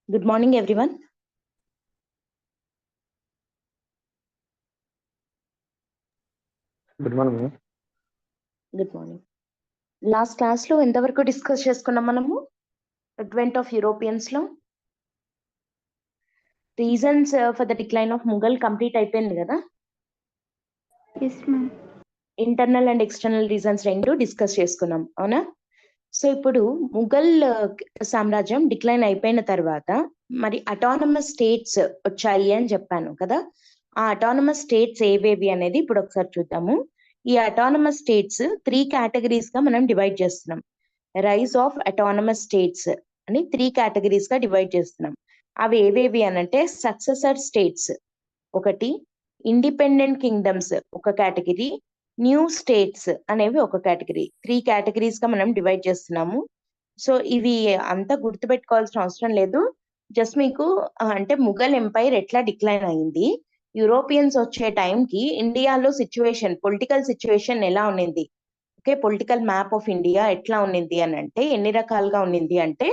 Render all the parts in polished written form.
Good morning, everyone. Good morning ma'am. Good morning. Last class లో ఎంతవరకు discuss చేసుకున్నాం మనము అడ్వెంట్ ఆఫ్ యూరోపియన్స్ లో reasons for the decline of Mughal complete అయిపోయింది కదా. Yes ma'am. Internal and external reasons రెండు discuss చేసుకున్నాం, అవునా? సో ఇప్పుడు ముఘల్ సామ్రాజ్యం డిక్లైన్ అయిపోయిన తర్వాత మరి అటానమస్ స్టేట్స్ వచ్చాయి అని చెప్పాను కదా. ఆ అటానమస్ స్టేట్స్ ఏవేవి అనేది ఇప్పుడు ఒకసారి చూద్దాము. ఈ అటానమస్ స్టేట్స్ 3 కేటగిరీస్ గా మనం డివైడ్ చేస్తున్నాం. రైజ్ ఆఫ్ అటానమస్ స్టేట్స్ అని 3 కేటగిరీస్ గా డివైడ్ చేస్తున్నాం. అవి ఏవేవి అనంటే సక్సెసర్ స్టేట్స్ ఒకటి, ఇండిపెండెంట్ కింగ్డమ్స్ ఒక కేటగిరీ, న్యూ స్టేట్స్ అనేవి ఒక కేటగిరీ. 3 కేటగిరీస్ గా మనం డివైడ్ చేస్తున్నాము. సో ఇవి అంతా గుర్తుపెట్టుకోవాల్సిన అవసరం లేదు. జస్ట్ మీకు అంటే ముఘల్ ఎంపైర్ ఎట్లా డిక్లైన్ అయింది, యూరోపియన్స్ వచ్చే టైంకి ఇండియాలో సిచ్యువేషన్, పొలిటికల్ సిచ్యువేషన్ ఎలా ఉన్నింది, okay, political map of India ఎట్లా ఉన్నింది అని అంటే ఎన్ని రకాలుగా ఉన్నింది అంటే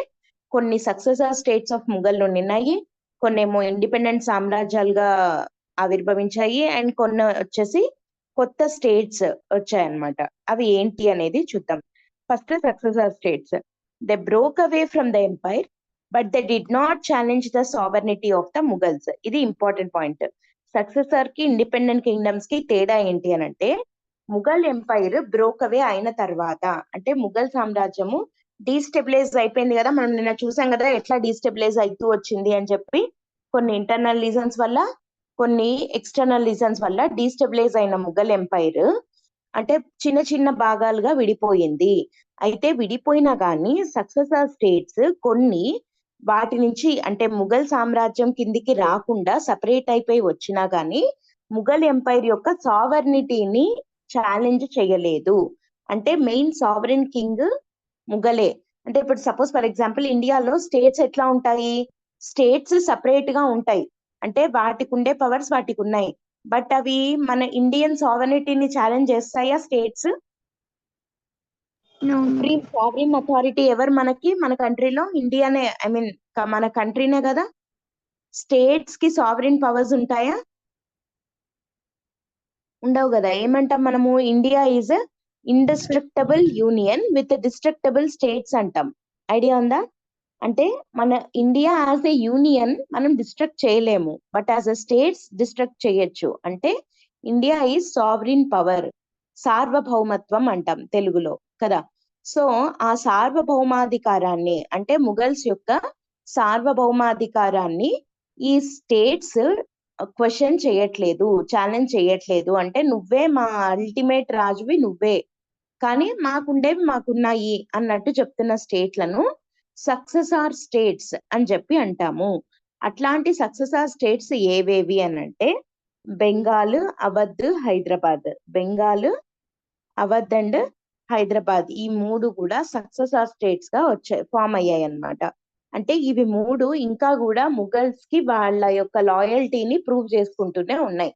కొన్ని సక్సెసర్ స్టేట్స్ ఆఫ్ ముఘల్ ఉన్నాయి, కొన్నేమో ఇండిపెండెంట్ సామ్రాజ్యాలుగా ఆవిర్భవించాయి, అండ్ కొన్ని వచ్చేసి కొత్త స్టేట్స్ వచ్చాయన్నమాట. అవి ఏంటి అనేది చూద్దాం. First successor states. They broke away from the umpire but they did not challenge the sovereignty of the Mughals. ఇది ఇంపార్టెంట్ పాయింట్. సక్సెసర్ కి ఇండిపెండెంట్ కింగ్డమ్స్ కి తేడా ఏంటి అని అంటే ముఘల్ ఎంపైర్ బ్రోక్ అవే అయిన తర్వాత అంటే ముఘల్ సామ్రాజ్యము డీస్టెబిలైజ్ అయిపోయింది కదా. మనం నిన్న చూసాం కదా ఎట్లా డీస్టెబిలైజ్ అవుతూ వచ్చింది అని చెప్పి. కొన్ని ఇంటర్నల్ రీజన్స్ వల్ల, కొన్ని ఎక్స్టర్నల్ రీజన్స్ వల్ల డీస్టెబిలైజ్ అయిన ముఘల్ ఎంపైర్ అంటే చిన్న చిన్న భాగాలుగా విడిపోయింది. అయితే విడిపోయినా కానీ సక్సెసర్ స్టేట్స్ కొన్ని వాటి నుంచి అంటే ముఘల్ సామ్రాజ్యం కిందికి రాకుండా సపరేట్ అయిపోయి వచ్చినా గానీ ముఘల్ ఎంపైర్ యొక్క సావర్నిటీని ఛాలెంజ్ చేయలేదు. అంటే మెయిన్ సావరెన్ కింగ్ ముఘలే. అంటే ఇప్పుడు సపోజ్ ఫర్ ఎగ్జాంపుల్ ఇండియాలో స్టేట్స్ ఎట్లా ఉంటాయి, స్టేట్స్ సపరేట్ గా ఉంటాయి, అంటే వాటికి ఉండే పవర్స్ వాటికి ఉన్నాయి. బట్ అవి మన ఇండియన్ సావర్నిటీని ఛాలెంజ్ చేస్తాయా స్టేట్స్? సుప్రీం సావరెన్ అథారిటీ ఎవరు మనకి, మన కంట్రీలో? ఇండియానే, ఐ మీన్ మన కంట్రీనే కదా. స్టేట్స్ కి సావరెన్ పవర్స్ ఉంటాయా? ఉండవు కదా. ఏమంటాం మనము, India is indestructible union with destructible states అంటాం. ఐడియా ఉందా? అంటే మన ఇండియా యాజ్ ఎ యూనియన్ మనం డిస్ట్రక్ట్ చేయలేము, but as a states destruct చేయొచ్చు. అంటే ఇండియా ఈజ్ సావరిన్ పవర్, సార్వభౌమత్వం అంటాం తెలుగులో కదా. సో ఆ సార్వభౌమాధికారాన్ని అంటే ముఘల్స్ యొక్క సార్వభౌమాధికారాన్ని ఈ స్టేట్స్ క్వశ్చన్ చేయట్లేదు, ఛాలెంజ్ చేయట్లేదు. అంటే నువ్వే మా అల్టిమేట్ రాజువి, నువ్వే, కానీ మాకుండేవి మాకున్నాయి అన్నట్టు చెప్తున్న స్టేట్లను సక్సెసార్ స్టేట్స్ అని చెప్పి అంటాము. అట్లాంటి సక్సెసార్ స్టేట్స్ ఏవేవి అని అంటే బెంగాల్, అవధ్, హైదరాబాద్. బెంగాల్, అవధ్ అండ్ హైదరాబాద్ ఈ మూడు కూడా సక్సెసార్ స్టేట్స్ గా వచ్చాయి, ఫామ్ అయ్యాయి అన్నమాట. అంటే ఇవి మూడు ఇంకా కూడా ముఘల్స్ కి వాళ్ళ యొక్క లాయల్టీని ప్రూవ్ చేసుకుంటూనే ఉన్నాయి.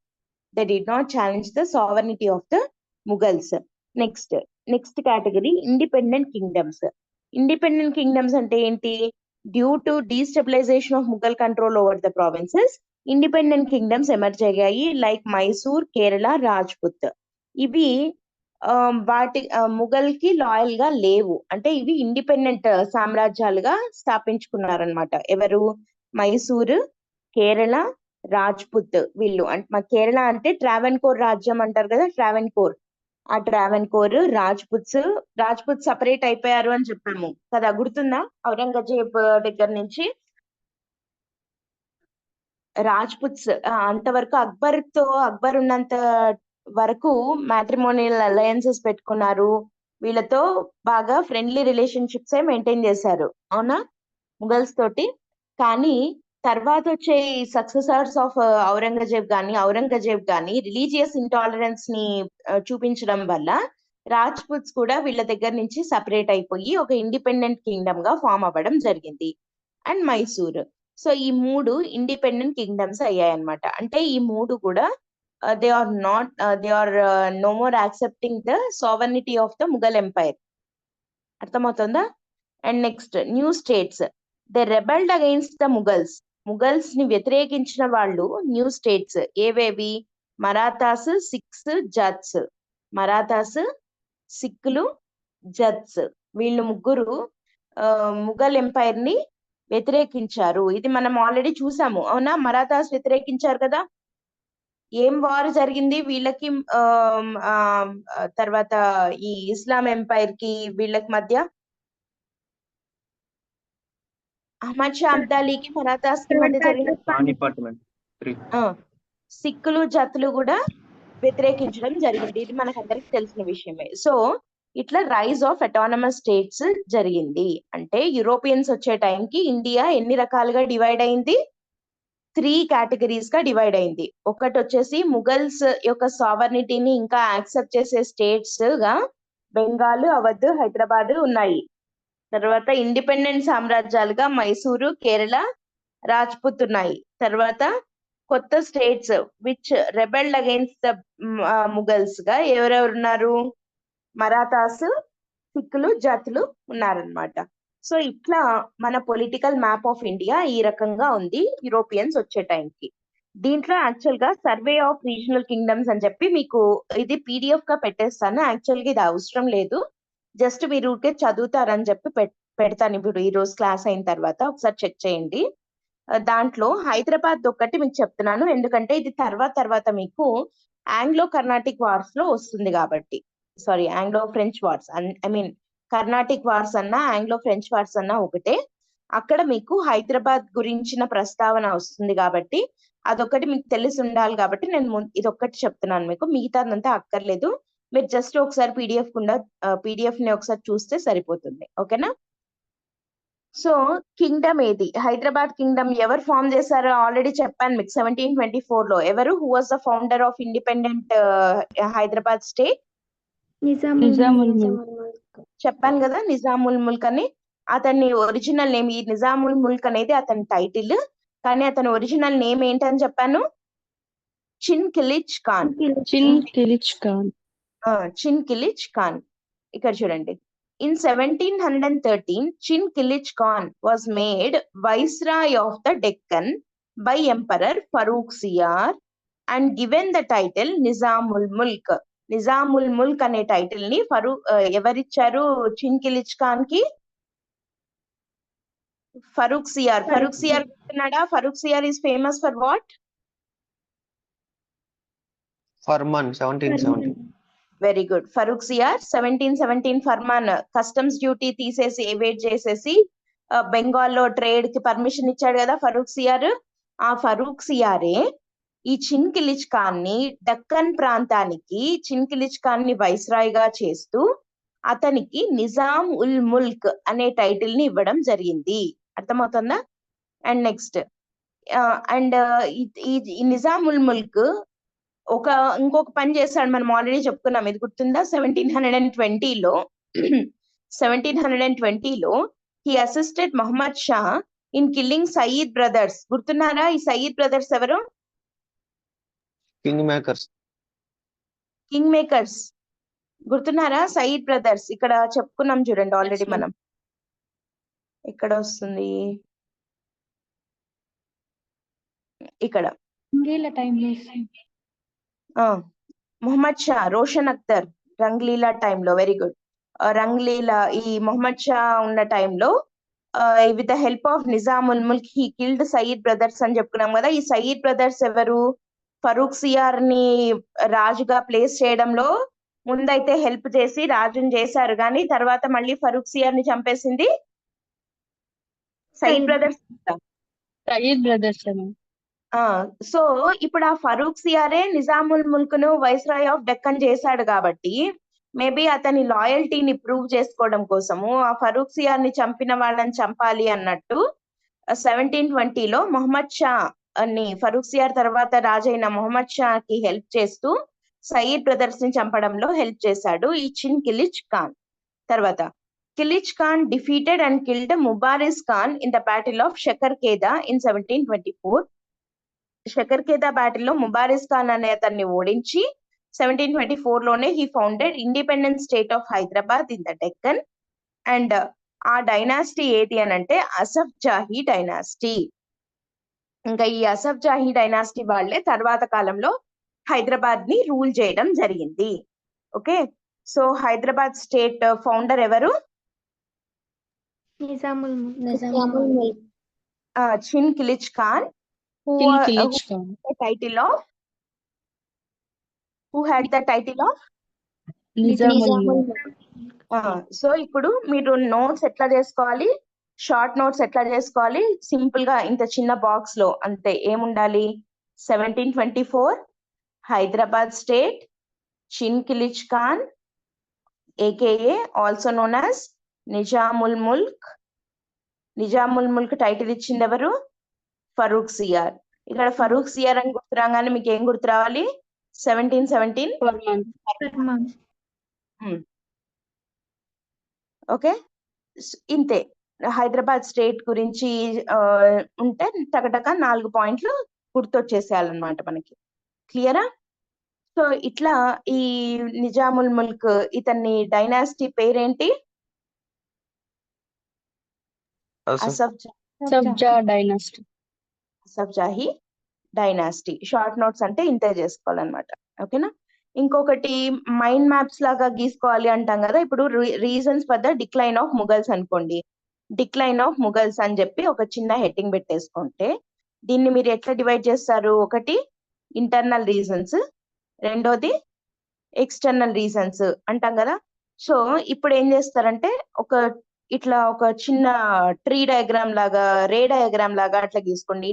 They did not challenge the sovereignty of the Mughals. Next category independent kingdoms. Independent kingdoms అంటే ఏంటి? Due to destabilisation of Mughal control over the provinces independent kingdoms emerge అయ్యాయి, లైక్ మైసూర్, కేరళ, రాజ్పుత్. ఇవి వాటి ముఘల్ కి లాయల్ గా లేవు, అంటే ఇవి ఇండిపెండెంట్ సామ్రాజ్యాలుగా స్థాపించుకున్నారనమాట. ఎవరు? మైసూరు, కేరళ, రాజ్పుత్. వీళ్ళు అంటే మా కేరళ అంటే ట్రావెన్కోర్ రాజ్యం అంటారు కదా, ట్రావెన్కోర్. ఆ ట్రావెన్కోర్, రాజ్పుత్ సపరేట్ అయిపోయారు అని చెప్పాము కదా, గుర్తుందా? ఔరంగజేబ్ దగ్గర నుంచి రాజ్పుత్స్ అంతవరకు అక్బర్ ఉన్నంత వరకు మ్యాట్రిమోనియల్ అలయన్సెస్ పెట్టుకున్నారు, వీళ్ళతో బాగా ఫ్రెండ్లీ రిలేషన్షిప్స్ మెయింటైన్ చేశారు, అవునా, ముఘల్స్ తోటి. కానీ తర్వాత వచ్చే సక్సెసర్స్ ఆఫ్ ఔరంగజేబ్ గాని రిలీజియస్ ఇంటాలరెన్స్ ని చూపించడం వల్ల రాజ్పుత్స్ కూడా వీళ్ళ దగ్గర నుంచి సపరేట్ అయిపోయి ఒక ఇండిపెండెంట్ కింగ్డమ్ గా ఫామ్ అవ్వడం జరిగింది. అండ్ మైసూర్. సో ఈ మూడు ఇండిపెండెంట్ కింగ్డమ్స్ అయ్యాయి అనమాట. అంటే ఈ మూడు కూడా they are no more accepting the sovereignty of the Mughal empire. అర్థమవుతుందా? And next new states. They rebelled against the Mughals ని వ్యతిరేకించిన వాళ్ళు న్యూ స్టేట్స్ ఏవేవి? మరాఠాస్, సిక్స్, జట్స్. మరాఠాస్, సిక్కులు, జట్స్ వీళ్ళు ముగ్గురు ముఘల్ ఎంపైర్ ని వ్యతిరేకించారు. ఇది మనం ఆల్రెడీ చూసాము, అవునా? మరాఠాస్ వ్యతిరేకించారు కదా. ఏం వార్ జరిగింది వీళ్ళకి తర్వాత ఈ ఇస్లాం ఎంపైర్ కి వీళ్ళకి మధ్య? అహ్మద్ షా అబ్దాలీకి మరాఠాస్ కి మధ్య జరిగిన సిక్కులు జత్తులు కూడా వ్యతిరేకించడం జరిగింది. ఇది మనకు అందరికి తెలిసిన విషయమే. సో ఇట్లా రైజ్ ఆఫ్ అటానమస్ స్టేట్స్ జరిగింది. అంటే యూరోపియన్స్ వచ్చే టైంకి ఇండియా ఎన్ని రకాలుగా డివైడ్ అయింది? 3 కేటగిరీస్ గా డివైడ్ అయింది. ఒకటి వచ్చేసి ముఘల్స్ యొక్క సావర్నిటీని ఇంకా యాక్సెప్ట్ చేసే స్టేట్స్ గా బెంగాల్, అవధ్, హైదరాబాద్ ఉన్నాయి. తర్వాత ఇండిపెండెంట్ సామ్రాజ్యాలుగా మైసూరు, కేరళ, రాజ్పుత్ ఉన్నాయి. తర్వాత కొత్త states which rebelled against the Mughals గా ఎవరెవరు ఉన్నారు? మరాఠాస్, సిక్కులు, జతులు ఉన్నారనమాట. సో ఇట్లా మన పొలిటికల్ మ్యాప్ ఆఫ్ ఇండియా ఈ రకంగా ఉంది యూరోపియన్స్ వచ్చే టైంకి. దీంట్లో యాక్చువల్ గా సర్వే ఆఫ్ రీజనల్ కింగ్డమ్స్ అని చెప్పి మీకు ఇది PDF గా పెట్టేస్తాను. యాక్చువల్ గా ఇది అవసరం లేదు, జస్ట్ మీరు ఊరికే చదువుతారని చెప్పి పెడతాను ఇప్పుడు ఈ రోజు క్లాస్ అయిన తర్వాత ఒకసారి చెక్ చేయండి. దాంట్లో హైదరాబాద్ ఒక్కటి మీకు చెప్తున్నాను, ఎందుకంటే ఇది తర్వాత మీకు ఆంగ్లో కర్ణాటిక్ వార్స్ లో వస్తుంది కాబట్టి. Sorry, Anglo French wars, I mean Carnatic wars అన్నా ఆంగ్లో ఫ్రెంచ్ వార్స్ అన్నా ఒకటే. అక్కడ మీకు హైదరాబాద్ గురించిన ప్రస్తావన వస్తుంది కాబట్టి అదొకటి మీకు తెలిసి ఉండాలి కాబట్టి నేను ఇదొక్కటి చెప్తున్నాను మీకు, మిగతాదంతా అక్కర్లేదు. మీరు జస్ట్ ఒకసారి PDF ని ఒకసారి చూస్తే సరిపోతుంది. ఓకేనా? సో కింగ్డమ్ ఏది? హైదరాబాద్ కింగ్డమ్ ఎవరు ఫామ్ చేశారో ఆల్రెడీ చెప్పాను మీకు 1724 లో. ఎవరు? Who was the founder of independent Hyderabad state? Nizamul చెప్పాను కదా, నిజాముల్ ముల్క్ అని. అతని ఒరిజినల్ నేమ్, ఈ నిజాముల్ ముల్క్ అనేది అతని టైటిల్, కానీ అతని ఒరిజినల్ నేమ్ ఏంటని చెప్పాను? చిన్ కిలిచ్ ఖాన్. చిన్ కిలిచ్ ఖాన్. ఇక్కడ చూడండి, in 1713 Chin Kilic Khan was made Viceroy of the Deccan by Emperor Farooq Siyar and given the title Nizamul Mulk. Nizamul Mulk అనే టైటిల్ ని ఎవరిచ్చారు చిన్ కిలిచ్ ఖాన్ కి? ఫరూక్ సియార్. ఫరూక్ సియార్ గుర్తున్నాడా? Farrukh Siyar is famous for what? ఫర్మాన్ 1717. Very good. ఫరూక్ సియార్ 1717 ఫర్మాన్, కస్టమ్స్ డ్యూటీ తీసేసి ఎవేట్ చేసేసి బెంగాల్లో ట్రేడ్ కి పర్మిషన్ ఇచ్చాడు కదా ఫరూక్ సియార్. ఆ ఫరూక్ సియారే ఈ చిన్ కిలిచ్ ఖాన్ ని దక్కన్ ప్రాంతానికి చిన్ కిలిచ్ ఖాన్ ని వైస్రాయ్ గా చేస్తూ అతనికి నిజాం ఉల్ ముల్క్ అనే టైటిల్ ని ఇవ్వడం జరిగింది. అర్థమవుతుందా? అండ్ నెక్స్ట్ ఈ నిజాం ఉల్ ముల్క్ ఇంకొక పని చేశాడు, మనం ఆల్రెడీ చెప్పుకున్నాం, ఇది గుర్తుందా? 1720లో he assisted Mohammad Shah in killing Sayyid brothers. గుర్తున్నారా? ఈ సయీద్ బ్రదర్స్ ఎవరు? కింగ్ మేకర్స్ గుర్తున్నారా? సయీద్ బ్రదర్స్ ఇక్కడ చెప్పుకున్నాం చూడండి ఆల్రెడీ మనం. ఎక్కడ వస్తుంది? ఇక్కడ మొహమ్మద్ షా, రోషన్ అఖ్తర్ రంగ్లీలా టైంలో. Very good. రంగ్లీలా ఈ మొహమ్మద్ షా ఉన్న టైంలో with the help of Nizamul Mulk he killed Sayyid brothers అని చెప్పుకున్నాం కదా. ఈ సయీద్ బ్రదర్స్ ఎవరు? ఫరూక్ సియార్ ని రాజుగా ప్లేస్ చేయడంలో ముందైతే హెల్ప్ చేసి రాజుని చేశారు, కానీ తర్వాత మళ్ళీ ఫరూక్ సియార్ ని చంపేసింది సయీద్ బ్రదర్స్. సో ఇప్పుడు ఆ ఫరూక్ సియారే నిజాముల్ ముల్క్ ను వైస్రాయ్ ఆఫ్ డెక్కన్ చేశాడు కాబట్టి మేబీ అతని లాయల్టీని ప్రూవ్ చేసుకోవడం కోసము ఆ ఫరూక్ సియార్ ని చంపిన వాళ్ళని చంపాలి అన్నట్టు 1720లో మొహమ్మద్ షా అని ఫరూక్ సియార్ తర్వాత రాజైన మొహమ్మద్ షా కి హెల్ప్ చేస్తూ సయీద్ బ్రదర్స్ ని చంపడంలో హెల్ప్ చేశాడు ఈ చిన్ కిలిచ్ ఖాన్. తర్వాత Kilich Khan defeated and killed Mubariz Khan in the battle of Shakarkheda in 1724. Shakarkheda battle లో ముబారిస్ ఖాన్ అనే అతన్ని ఓడించి 1724 లోనే he founded independent state of Hyderabad in the Deccan. And ఆ డైనాసిటీ ఏది అని అంటే అసఫ్ జాహీ డైనాసిటీ. ఇంకా ఈ అసఫ్ జాహీ డైనాసిటీ వాళ్ళే తర్వాత కాలంలో హైదరాబాద్ ని రూల్ చేయడం జరిగింది. Okay, so Hyderabad state founder ఎవరు? Nizamul Mulk. Chin Kilich Khan. Title of who had the title of so ఇప్పుడు మీరు నోట్స్ ఎట్లా చేసుకోవాలి, షార్ట్ నోట్స్ ఎట్లా చేసుకోవాలి? సింపుల్ గా ఇంత చిన్న బాక్స్ లో అంతే. ఏముండాలి? 1724 Hyderabad state, Chin Kilich Khan AKA also known as Nizamul Mulk. Nizamul Mulk title ఇచ్చింది ఎవరు? ఫరూక్ సియార్. ఇక్కడ ఫరూక్ సియార్ అని గుర్తు రాగానే మీకు ఏం గుర్తు రావాలి? 1717 ఓకే, ఇంతే. హైదరాబాద్ స్టేట్ గురించి ఉంటే టకటక 4 పాయింట్లు గుర్తొచ్చేసేయాలన్నమాట మనకి. క్లియరా? సో ఇట్లా ఈ నిజాముల్ ముల్క్ ఇతన్ని డైనాసిటీ పేరేంటి? Asaf Jahi dynasty. Short notes అంటే ఇంతే చేసుకోవాలన్నమాట. ఓకేనా? ఇంకొకటి మైండ్ మ్యాప్స్ లాగా గీసుకోవాలి అంటాం కదా. ఇప్పుడు reasons for the decline of Mughals అనుకోండి. డిక్లైన్ ఆఫ్ ముగల్స్ అని చెప్పి ఒక చిన్న హెడ్డింగ్ పెట్టేసుకుంటే దీన్ని మీరు ఎట్లా డివైడ్ చేస్తారు? ఒకటి ఇంటర్నల్ రీజన్స్, రెండోది ఎక్స్టర్నల్ రీజన్స్ అంటాం కదా. సో ఇప్పుడు ఏం చేస్తారంటే ఇట్లా ఒక చిన్న ట్రీ డయాగ్రామ్ లాగా, రే డయాగ్రామ్ లాగా అట్లా గీసుకోండి.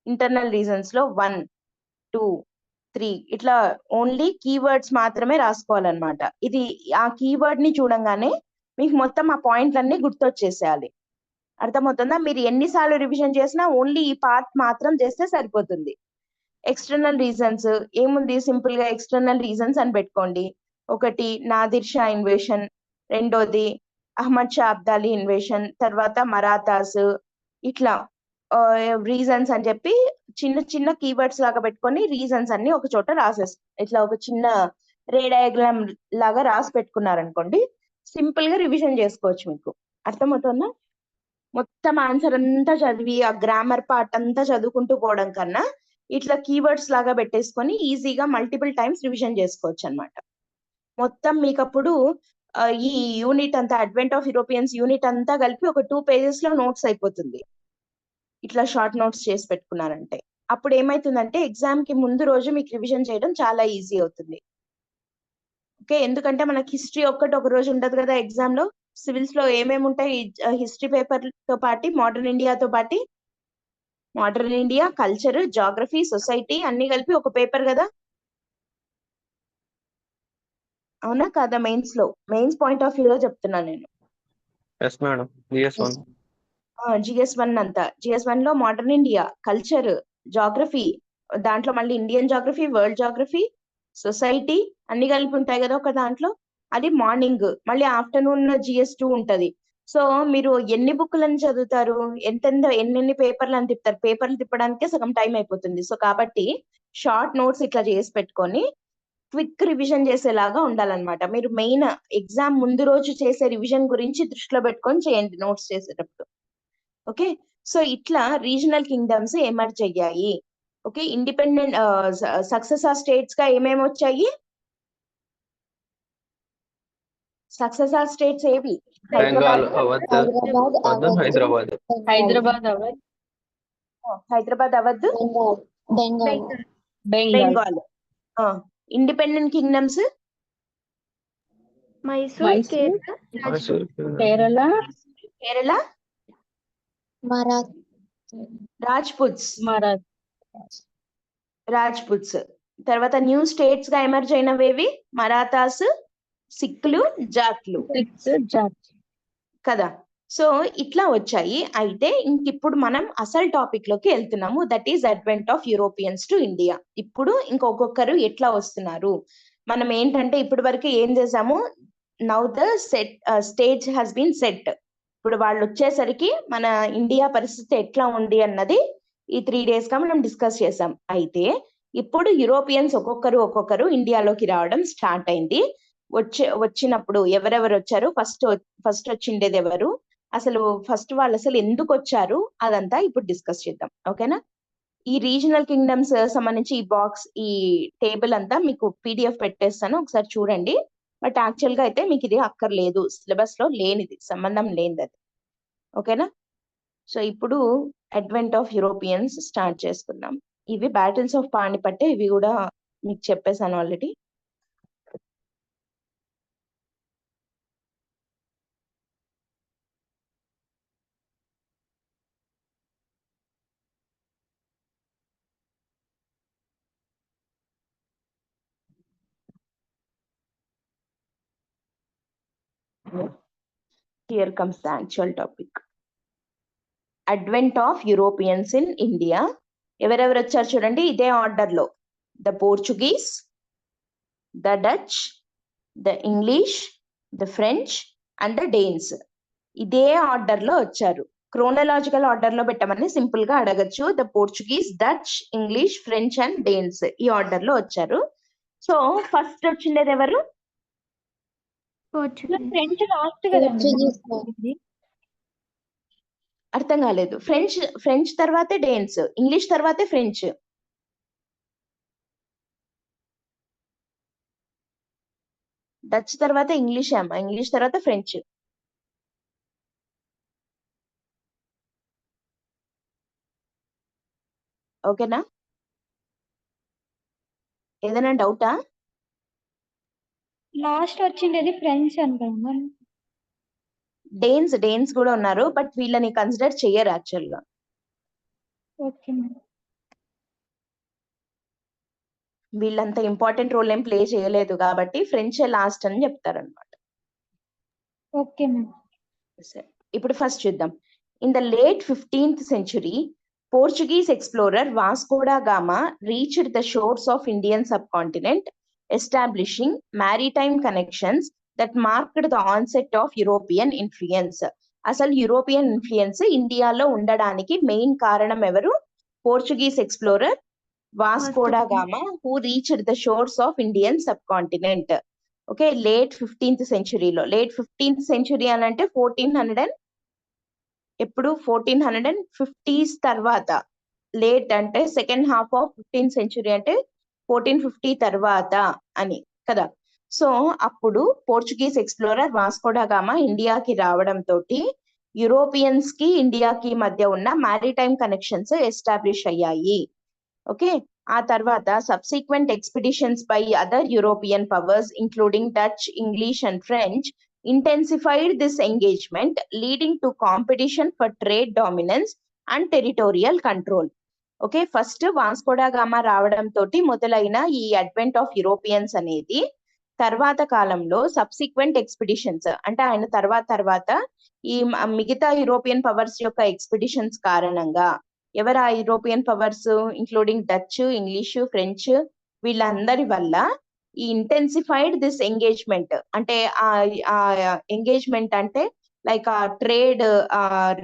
ఇంటర్నల్ రీజన్స్ లో 1, 2, 3 ఇట్లా ఓన్లీ కీవర్డ్స్ మాత్రమే రాసుకోవాలన్నమాట. ఇది ఆ కీవర్డ్ ని చూడంగానే మీకు మొత్తం ఆ పాయింట్లన్నీ గుర్తొచ్చేసేయాలి. అర్థమవుతుందా? మీరు ఎన్నిసార్లు రివిజన్ చేసినా ఓన్లీ ఈ పార్ట్ మాత్రం చేస్తే సరిపోతుంది. ఎక్స్టర్నల్ రీజన్స్ ఏముంది? సింపుల్ గా ఎక్స్టర్నల్ రీజన్స్ అని పెట్టుకోండి. ఒకటి నాదిర్ షా ఇన్వేషన్, రెండోది అహ్మద్ షా అబ్దాలీ ఇన్వేషన్, తర్వాత మరాఠాస్. ఇట్లా రీజన్స్ అని చెప్పి చిన్న చిన్న కీవర్డ్స్ లాగా పెట్టుకొని రీజన్స్ అన్ని ఒక చోట ఇట్లా ఒక చిన్న రే డయాగ్రామ్ లాగా రాసి పెట్టుకున్నారనుకోండి, సింపుల్ గా రివిజన్ చేసుకోవచ్చు. మీకు అర్థమవుతుందా? మొత్తం ఆన్సర్ అంతా చదివి ఆ గ్రామర్ పార్ట్ అంతా చదువుకుంటూ పోవడం కన్నా ఇట్లా కీవర్డ్స్ లాగా పెట్టేసుకొని ఈజీగా మల్టిపుల్ టైమ్స్ రివిజన్ చేసుకోవచ్చు అన్నమాట. మొత్తం మీకు అప్పుడు ఈ యూనిట్ అంతా, అడ్వెంట్ ఆఫ్ యూరోపియన్స్ యూనిట్ అంతా కలిపి ఒక 2 pages లో నోట్స్ అయిపోతుంది. ఇట్లా షార్ట్ నోట్స్ చేసి పెట్టుకున్నారంటే అప్పుడు ఏమైతుందంటే ఎగ్జామ్ కి ముందు రోజు మీకు రివిజన్ చేయడం చాలా ఈజీ అవుతుంది. ఓకే, ఎందుకంటే మనకి హిస్టరీ ఒక రోజు ఉండదు కదా ఎగ్జామ్ లో. సివిల్స్ లో ఏమేమి ఉంటాయి? హిస్టరీ పేపర్ తో పాటు మోడర్న్ ఇండియాతో పాటు modern India, culture, geography, society అన్ని కలిపి ఒక పేపర్ కదా. అవునా కాదా? మెయిన్స్ పాయింట్ ఆఫ్ వ్యూలో చెప్తున్నాను నేను. Yes madam. GS1. GS1 అంతా. GS1 లో మోడర్న్ ఇండియా, కల్చర్, జాగ్రఫీ, దాంట్లో మళ్ళీ Indian geography, world geography, society అన్ని కలిపి ఉంటాయి కదా ఒక దాంట్లో. అది మార్నింగ్. మళ్ళీ ఆఫ్టర్నూన్ GS2 ఉంటది. సో మీరు ఎన్ని బుక్లను చదువుతారు? ఎన్ని పేపర్లు తిప్పుతారు? పేపర్లు తిప్పడానికే సగం టైం అయిపోతుంది. సో కాబట్టి షార్ట్ నోట్స్ ఇట్లా చేసి పెట్టుకొని క్విక్ రివిజన్ చేసేలాగా ఉండాలన్నమాట. మీరు మెయిన్ ఎగ్జామ్ ముందు రోజు చేసే రివిజన్ గురించి దృష్టిలో పెట్టుకొని చేయండి నోట్స్ చేసేటప్పుడు. ఓకే, సో ఇట్లా రీజనల్ కింగ్డమ్స్ ఎమర్జ్ అయ్యాయి. ఓకే, ఇండిపెండెంట్ సక్సెసర్ స్టేట్స్ గా ఏమేమి వచ్చాయి? సక్సెసర్ స్టేట్స్ ఏవి? బెంగాల్, అవధ్, హైదరాబాద్, అవధ్, బెంగాల్. Independent kingdoms Mysore, Kerala, Rajputs. తర్వాత న్యూ స్టేట్స్ గా ఎమర్జ్ అయినవేవి? మరాఠాస్, సిక్కులు, జాట్లు కదా. సో ఇట్లా వచ్చాయి. అయితే ఇంకిప్పుడు మనం అసలు టాపిక్ లోకి వెళ్తున్నాము. That is advent of Europeans to India. ఇప్పుడు ఇంకొకరు ఎట్లా వస్తున్నారు? మనం ఏంటంటే ఇప్పటి వరకు ఏం చేసాము? Now the stage has been set. ఇప్పుడు వాళ్ళు వచ్చేసరికి మన ఇండియా పరిస్థితి ఎట్లా ఉంది అన్నది ఈ 3 days గా మనం డిస్కస్ చేసాం. అయితే ఇప్పుడు యూరోపియన్స్ ఒక్కొక్కరు ఇండియాలోకి రావడం స్టార్ట్ అయింది. వచ్చినప్పుడు ఎవరెవరు వచ్చారు, ఫస్ట్ వచ్చిండేది ఎవరు, అసలు ఫస్ట్ వాళ్ళు అసలు ఎందుకు వచ్చారు, అదంతా ఇప్పుడు డిస్కస్ చేద్దాం. ఓకేనా? ఈ రీజనల్ కింగ్డమ్స్ సంబంధించి ఈ టేబుల్ అంతా మీకు పీడిఎఫ్ పెట్టేస్తాను, ఒకసారి చూడండి. బట్ యాక్చువల్ గా అయితే మీకు ఇది అక్కర్లేదు, సిలబస్ లో లేనిది, సంబంధం లేనిది అది. ఓకేనా? సో ఇప్పుడు అడ్వెంట్ ఆఫ్ యూరోపియన్స్ స్టార్ట్ చేసుకుందాం. ఇవి బ్యాటిల్స్ ఆఫ్ పానిపట్టే, ఇవి కూడా మీకు చెప్పేశాను already. Here comes the actual topic. Advent of Europeans in India. ఎవరెవరు వచ్చారు చూడండి, ఇదే ఆర్డర్ లో. The Portuguese, the Dutch, the English, the French and the డేన్స్. ఇదే ఆర్డర్ లో వచ్చారు. క్రోనలాజికల్ ఆర్డర్ లో పెట్టమని సింపుల్ గా అడగచ్చు. The Portuguese, Dutch, English, French and డేన్స్ ఈ ఆర్డర్ లో వచ్చారు. సో ఫస్ట్ వచ్చిండేది ఎవరు? ఫ్రెంచ్ లాస్ట్ కదండి. అర్థం కాలేదు. ఫ్రెంచ్ తర్వాతే డేన్స్, ఇంగ్లీష్ తర్వాతే ఫ్రెంచ్. డచ్ తర్వాత ఇంగ్లీష్ అమ్మా, ఇంగ్లీష్ తర్వాత ఫ్రెంచ్. ఓకేనా? ఏదైనా డౌటా? లాస్ట్ వచ్చిండేది ఫ్రెంచ్ అనుకున్నాను. డేన్స్ కూడా ఉన్నారు, బట్ వీళ్ళని కన్సిడర్ చెయ్యరు యాక్చువల్ గా. ఓకే వీళ్ళంత ఇంపార్టెంట్ రోల్ ఏం ప్లే చేయలేదు కాబట్టి ఫ్రెంచ్ లాస్ట్ అని చెప్తారు అనమాట. Okay ma'am. ఇప్పుడు ఫస్ట్ చూద్దాం. In the late 15th century, Portuguese explorer Vasco da Gama reached the shores of Indian subcontinent, establishing maritime connections that marked the onset of European influence. అసలు European influence ఇండియాలో ఉండడానికి main కారణం ఎవరు? Portuguese explorer Vasco da Gama, who reached the shores of Indian subcontinent. Okay, late 15th century లో. Late 15th century అని అంటే 1450s తర్వాత. Late అంటే second half of 15th century అంటే 1450 తర్వాత అని కదా. సో అప్పుడు Portuguese explorer Vasco da Gama ఇండియాకి రావడం తోటి యూరోపియన్స్ కి ఇండియాకి మధ్య ఉన్న మారిటైమ్ కనెక్షన్స్ ఎస్టాబ్లిష్ అయ్యాయి. ఓకే, ఆ తర్వాత subsequent expeditions by other European powers including Dutch, English and French intensified this engagement, leading to competition for trade dominance and territorial control. Okay, first Vasco da gamma రావడం తోటి మొదలైన ఈ advent of Europeans అనేది తర్వాత కాలంలో subsequent ఎక్స్పిడిషన్స్ అంటే ఆయన తర్వాత ఈ మిగతా యూరోపియన్ పవర్స్ యొక్క ఎక్స్పిడిషన్స్ కారణంగా, ఎవరు ఆ European powers including Dutch, English, French, వీళ్ళందరి వల్ల ఈ ఇంటెన్సిఫైడ్ దిస్ ఎంగేజ్మెంట్ అంటే ఆ ఎంగేజ్మెంట్ అంటే లైక్ ఆ trade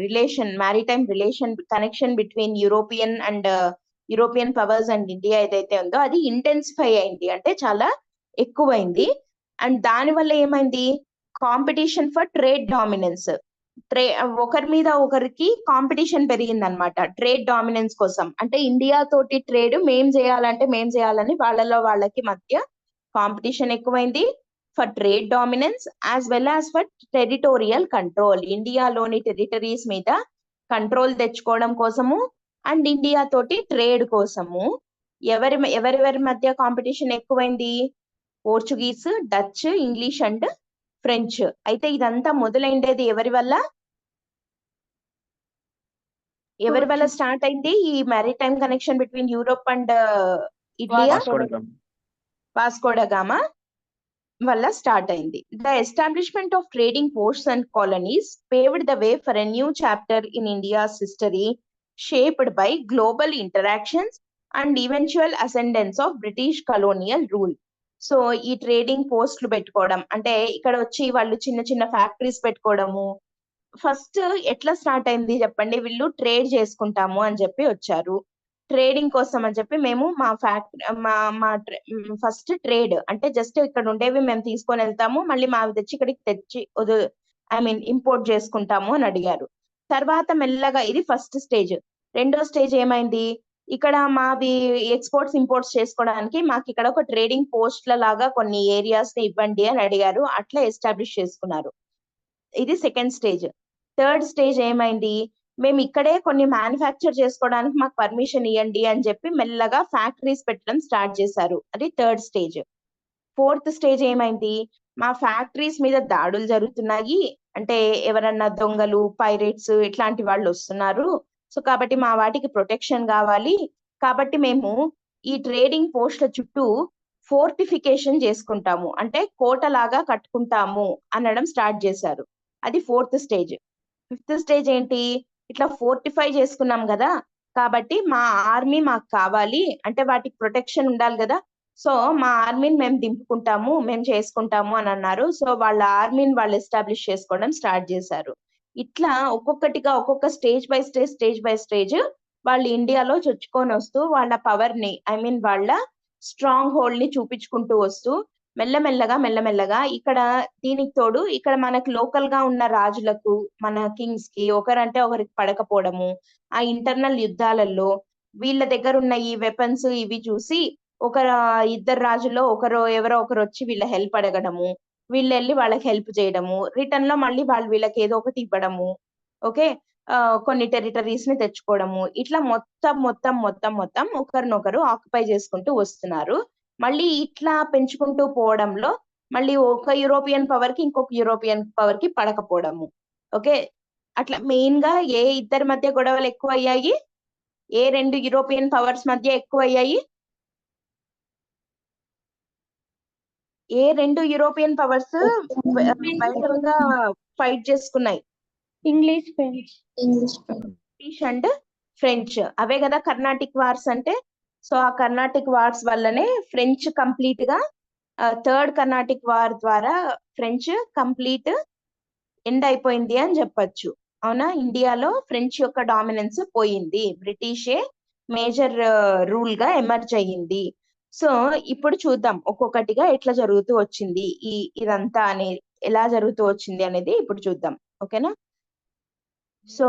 relation, maritime relation, connection between European powers and India ఏదైతే ఉందో అది ఇంటెన్సిఫై అయింది, అంటే చాలా ఎక్కువైంది. అండ్ దాని వల్ల ఏమైంది? కాంపిటీషన్ ఫర్ ట్రేడ్ డామినెన్స్, ఒకరి మీద ఒకరికి కాంపిటీషన్ పెరిగింది అనమాట ట్రేడ్ డామినెన్స్ కోసం. అంటే ఇండియా తోటి ట్రేడ్ మేం చేయాలని వాళ్ళకి మధ్య కాంపిటీషన్ ఎక్కువైంది for trade dominance as well as for territorial control. ఇండియాలోని టెరిటరీస్ మీద కంట్రోల్ తెచ్చుకోవడం కోసము అండ్ ఇండియా తోటి ట్రేడ్ కోసము. ఎవరెవరి మధ్య కాంపిటీషన్ ఎక్కువైంది? Portuguese, Dutch, English and French. అయితే ఇదంతా మొదలైండేది ఎవరి వల్ల స్టార్ట్ అయింది? ఈ maritime connection between Europe and India Vasco da gamma వల్ల స్టార్ట్ అయింది. The establishment of trading posts and colonies paved the way for a new chapter in India's history, shaped by global interactions and eventual ascendance of British colonial rule. So ఈ trading పోస్టులు పెట్టుకోవడం అంటే ఇక్కడ వచ్చి వాళ్ళు చిన్న చిన్న ఫ్యాక్టరీస్ పెట్టుకోవడము. ఫస్ట్ ఎట్లా స్టార్ట్ అయింది చెప్పండి? వీళ్ళు ట్రేడ్ చేసుకుంటాము అని చెప్పి వచ్చారు. ట్రేడింగ్ కోసం అని చెప్పి మేము మా ఫస్ట్ ట్రేడ్ అంటే జస్ట్ ఇక్కడ ఉండేవి మేము తీసుకొని వెళ్తాము, మళ్ళీ మావి తెచ్చి ఇక్కడికి తెచ్చి ఇంపోర్ట్ చేసుకుంటాము అని అడిగారు. తర్వాత మెల్లగా ఇది ఫస్ట్ స్టేజ్. రెండో స్టేజ్ ఏమైంది, ఇక్కడ మావి ఎక్స్పోర్ట్స్ ఇంపోర్ట్స్ చేసుకోవడానికి మాకు ఇక్కడ ఒక ట్రేడింగ్ పోస్ట్ల లాగా కొన్ని ఏరియాస్ ని ఇవ్వండి అని అడిగారు. అట్లా ఎస్టాబ్లిష్ చేసుకున్నారు. ఇది సెకండ్ స్టేజ్. థర్డ్ స్టేజ్ ఏమైంది, మేము ఇక్కడే కొన్ని మ్యానుఫ్యాక్చర్ చేసుకోవడానికి మాకు పర్మిషన్ ఇవ్వండి అని చెప్పి మెల్లగా ఫ్యాక్టరీస్ పెట్టడం స్టార్ట్ చేశారు. అది థర్డ్ స్టేజ్. ఫోర్త్ స్టేజ్ ఏమైంది, మా ఫ్యాక్టరీస్ మీద దాడులు జరుగుతున్నాయి, అంటే ఎవరన్నా దొంగలు, పైరేట్స్ ఇట్లాంటి వాళ్ళు వస్తున్నారు. సో కాబట్టి మా వాటికి ప్రొటెక్షన్ కావాలి, కాబట్టి మేము ఈ ట్రేడింగ్ పోస్ట్ల చుట్టూ ఫోర్టిఫికేషన్ చేసుకుంటాము, అంటే కోట లాగా కట్టుకుంటాము అనడం స్టార్ట్ చేశారు. అది ఫోర్త్ స్టేజ్. ఫిఫ్త్ స్టేజ్ ఏంటి, ఇట్లా ఫోర్టిఫై చేసుకున్నాం కదా, కాబట్టి మా ఆర్మీ మాకు కావాలి, అంటే వాటికి ప్రొటెక్షన్ ఉండాలి కదా, సో మా ఆర్మీని మేము దింపుకుంటాము, మేము చేసుకుంటాము అని అన్నారు. సో వాళ్ళ ఆర్మీని వాళ్ళు ఎస్టాబ్లిష్ చేసుకోవడం స్టార్ట్ చేశారు. ఇట్లా ఒక్కొక్కటిగా ఒక్కొక్క స్టేజ్ బై స్టేజ్ వాళ్ళు ఇండియాలో చొచ్చుకొని వస్తూ వాళ్ళ పవర్ ని వాళ్ళ స్ట్రాంగ్ హోల్డ్ ని చూపించుకుంటూ వస్తూ మెల్లమెల్లగా ఇక్కడ దీనికి తోడు ఇక్కడ మనకు లోకల్ గా ఉన్న రాజులకు, మన కింగ్స్ కి ఒకరంటే ఒకరికి పడకపోవడము, ఆ ఇంటర్నల్ యుద్ధాలలో వీళ్ళ దగ్గర ఉన్న ఈ వెపన్స్ ఇవి చూసి ఇద్దరు రాజుల్లో ఎవరో ఒకరు వచ్చి వీళ్ళ హెల్ప్ అడగడము, వీళ్ళు వెళ్ళి వాళ్ళకి హెల్ప్ చేయడము, రిటర్న్ లో మళ్ళీ వాళ్ళు వీళ్ళకి ఏదో ఒకటి ఇవ్వడము, ఓకే, కొన్ని టెరిటరీస్ ని తెచ్చుకోవడము, ఇట్లా మొత్తం ఒకరినొకరు ఆక్యుపై చేసుకుంటూ వస్తున్నారు. మళ్ళీ ఇట్లా పెంచుకుంటూ పోవడంలో మళ్ళీ ఒక యూరోపియన్ పవర్ కి ఇంకొక యూరోపియన్ పవర్ కి పడకపోవడము, ఓకే, అట్లా మెయిన్ గా ఏ ఇద్దరి మధ్య గొడవలు ఎక్కువ అయ్యాయి, ఏ రెండు యూరోపియన్ పవర్స్ మధ్య ఎక్కువ అయ్యాయి, ఏ రెండు యూరోపియన్ పవర్స్ భయంకరంగా ఫైట్ చేసుకున్నాయి, English, French. British and French. అవే కదా కర్ణాటిక్ వార్స్ అంటే. సో ఆ కర్ణాటిక్ వార్స్ వల్లనే ఫ్రెంచ్ కంప్లీట్ గా థర్డ్ కర్ణాటిక్ వార్ ద్వారా ఫ్రెంచ్ కంప్లీట్ ఎండ్ అయిపోయింది అని చెప్పొచ్చు. అవునా, ఇండియాలో ఫ్రెంచ్ యొక్క డామినెన్స్ పోయింది, బ్రిటిషే మేజర్ రూల్ గా ఎమర్జ్ అయ్యింది. సో ఇప్పుడు చూద్దాం ఒక్కొక్కటిగా ఎట్లా జరుగుతూ వచ్చింది, ఇదంతా అనేది ఎలా జరుగుతూ వచ్చింది అనేది ఇప్పుడు చూద్దాం, ఓకేనా. సో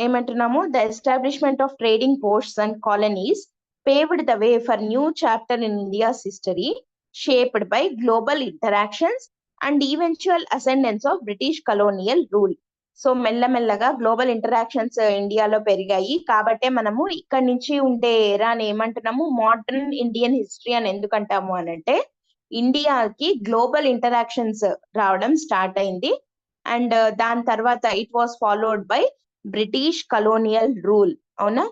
ఏమంటున్నాము, the establishment of trading posts and colonies paved the way for new chapter in India's history shaped by global interactions and eventual ascendance of British colonial rule. So మెల్లమెల్లగా గ్లోబల్ ఇంటరాక్షన్స్ ఇండియాలో పెరిగాయి, కాబట్టే మనము ఇక్కడ నుంచి ఉండే ఎరాని ఏమంటున్నాము, మోడర్న్ ఇండియన్ హిస్టరీ అని ఎందుకంటాము అనంటే ఇండియాకి గ్లోబల్ ఇంటరాక్షన్స్ రావడం స్టార్ట్ అయింది. అండ్ దాని తర్వాత it was followed by British colonial rule. అవునా,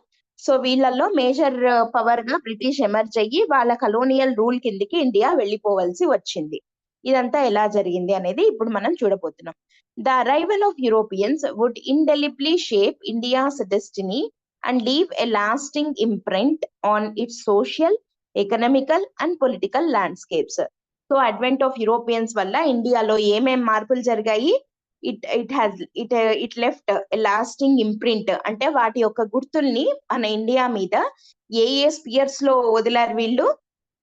సో వీళ్ళల్లో మేజర్ పవర్ గా బ్రిటిష్ ఎమర్జ్ అయ్యి వాళ్ళ కలోనియల్ రూల్ కిందికి ఇండియా వెళ్ళిపోవలసి వచ్చింది. ఇదంతా ఎలా జరిగింది అనేది ఇప్పుడు మనం చూడబోతున్నాం. The arrival of Europeans would indelibly shape India's destiny and leave a lasting imprint on its social, economical and political landscapes. So advent of Europeans వల్ల ఇండియాలో ఏమేం మార్పులు జరిగాయి, ఇట్ లెఫ్ట్ లాస్టింగ్ ఇంప్రింట్, అంటే వాటి యొక్క గుర్తుల్ని మన ఇండియా మీద ఏ స్పియర్స్ లో వదిలారు వీళ్ళు,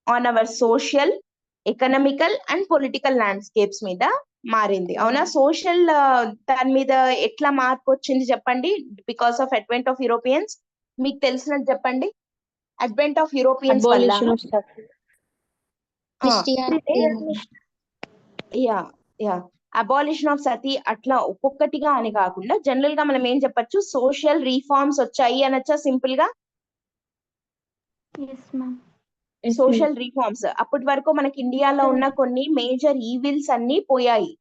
on hour social, economical and political landscapes మీద మారింది. అవునా, సోషల్ దాని మీద ఎట్లా మార్పు వచ్చింది చెప్పండి, because of advent of Europeans. మీకు తెలిసినట్టు చెప్పండి, అడ్వెంట్ ఆఫ్ యూరోపియన్స్ వల్ల అబాలిషన్ ఆఫ్ సతీ, అట్లా ఒక్కొక్కటిగా అని కాకుండా జనరల్ గా మనం ఏం చెప్పొచ్చు, సోషల్ రీఫార్మ్స్ వచ్చాయి అనొచ్చా సింపుల్ గా. సోషల్ రీఫార్మ్స్ అప్పటి వరకు మనకి ఇండియాలో ఉన్న కొన్ని మేజర్ ఈవిల్స్ అన్ని పోయాయి,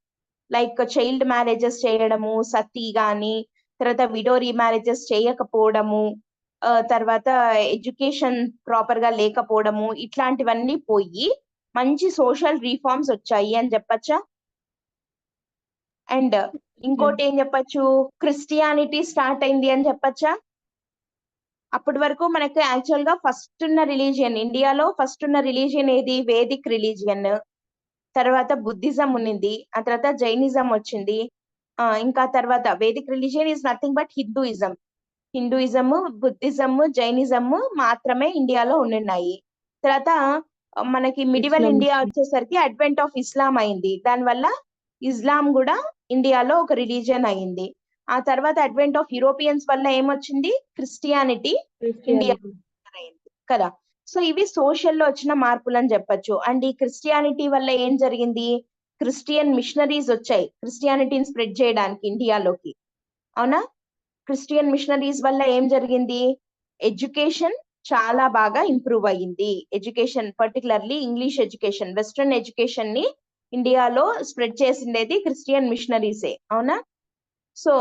లైక్ చైల్డ్ మ్యారేజెస్ చేయడము, సతీ గాని, తర్వాత విడో రీమ్యారేజెస్ చేయకపోవడము, తర్వాత ఎడ్యుకేషన్ ప్రాపర్ గా లేకపోవడము, ఇట్లాంటివన్నీ పోయి మంచి సోషల్ రీఫార్మ్స్ వచ్చాయి అని చెప్పచ్చా. అండ్ ఇంకోటి ఏం చెప్పచ్చు, క్రిస్టియానిటీ స్టార్ట్ అయింది అని చెప్పచ్చా. అప్పటి వరకు మనకు యాక్చువల్ గా ఫస్ట్ ఉన్న రిలీజియన్ ఇండియాలో ఫస్ట్ ఉన్న రిలీజియన్ ఏది, వేదిక్ రిలీజియన్, తర్వాత బుద్ధిజం ఉన్నింది, ఆ తర్వాత జైనిజం వచ్చింది, ఇంకా తర్వాత Vedic religion is nothing but Hinduism. Hinduism, Buddhism, Jainism మాత్రమే ఇండియాలో ఉన్నాయి. తర్వాత మనకి మిడివల్ ఇస్లాం. ఇండియా వచ్చేసరికి అడ్వెంట్ ఆఫ్ ఇస్లాం అయింది. దానివల్ల ఇస్లాం కూడా ఇండియాలో ఒక రిలీజియన్ అయింది. ఆ తర్వాత అడ్వెంట్ ఆఫ్ యూరోపియన్స్ వల్ల ఏమొచ్చింది? క్రిస్టియానిటీ ఇండియా అయింది కదా. సో ఇవి సోషల్ లో వచ్చిన మార్పులు అని చెప్పొచ్చు. అండ్ ఈ క్రిస్టియానిటీ వల్ల ఏం జరిగింది? క్రిస్టియన్ మిషనరీస్ వచ్చాయి క్రిస్టియానిటీని స్ప్రెడ్ చేయడానికి ఇండియాలోకి. అవునా? క్రిస్టియన్ మిషనరీస్ వల్ల ఏం జరిగింది? ఎడ్యుకేషన్ చాలా బాగా ఇంప్రూవ్ అయ్యింది. Education particularly English education, western education ని ఇండియాలో స్ప్రెడ్ చేసిండేది క్రిస్టియన్ మిషనరీసే. అవునా? సో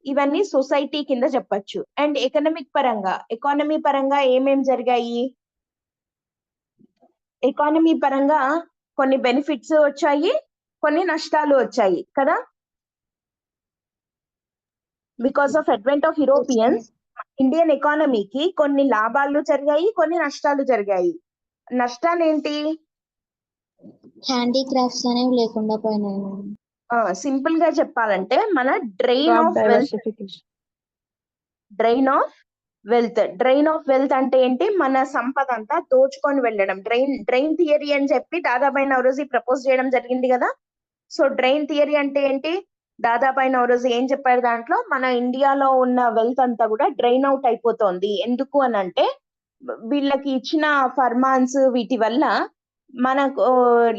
ఇవన్నీ సొసైటీ కింద చెప్పొచ్చు. అండ్ ఎకానమీ పరంగా ఏమేం జరిగాయి? ఎకానమీ పరంగా కొన్ని బెనిఫిట్స్ వచ్చాయి, కొన్ని నష్టాలు వచ్చాయి కదా. Because of advent of Europeans Indian ఎకానమీకి కొన్ని లాభాలు జరిగాయి, కొన్ని నష్టాలు జరిగాయి. నష్టాలు ఏంటి? హ్యాండీక్రాఫ్ట్స్ అనేవి లేకుండా పోయినాయి. సింపుల్ గా చెప్పాలంటే మన డ్రైన్ ఆఫ్ వెల్త్ అంటే ఏంటి? మన సంపద అంతా దోచుకొని వెళ్ళడం. డ్రైన్ థియరీ అని చెప్పి దాదాబాయి నౌరోజీ ప్రపోజ్ చేయడం జరిగింది కదా. సో డ్రైన్ థియరీ అంటే ఏంటి? దాదాబాయి నౌరోజీ ఏం చెప్పారు దాంట్లో? మన ఇండియాలో ఉన్న వెల్త్ అంతా కూడా డ్రైన్ అవుట్ అయిపోతోంది. ఎందుకు అని అంటే వీళ్ళకి ఇచ్చిన ఫర్మాన్స్ వీటి వల్ల మనకు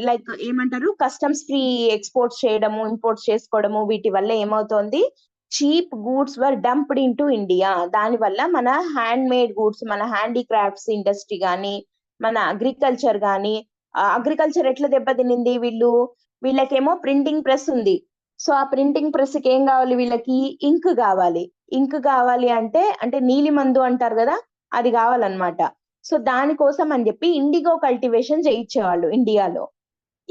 లైక్ ఏమంటారు, కస్టమ్స్ ఫ్రీ ఎక్స్పోర్ట్స్ చేయడము, ఇంపోర్ట్స్ చేసుకోవడము, వీటి వల్ల ఏమవుతోంది? Cheap goods were dumped into India. దాని వల్ల మన హ్యాండ్ మేడ్ గూడ్స్, మన హ్యాండీక్రాఫ్ట్స్ ఇండస్ట్రీ కానీ, మన అగ్రికల్చర్ కానీ, అగ్రికల్చర్ ఎట్లా దెబ్బతినింది? వీళ్ళకేమో ప్రింటింగ్ ప్రెస్ ఉంది. సో ఆ ప్రింటింగ్ ప్రెస్ కి ఏం కావాలి? వీళ్ళకి ఇంక్ కావాలి. ఇంక్ కావాలి అంటే నీలి మందు అంటారు కదా, అది కావాలన్నమాట. సో దానికోసం అని చెప్పి ఇండిగో కల్టివేషన్ చేయించేవాళ్ళు ఇండియాలో.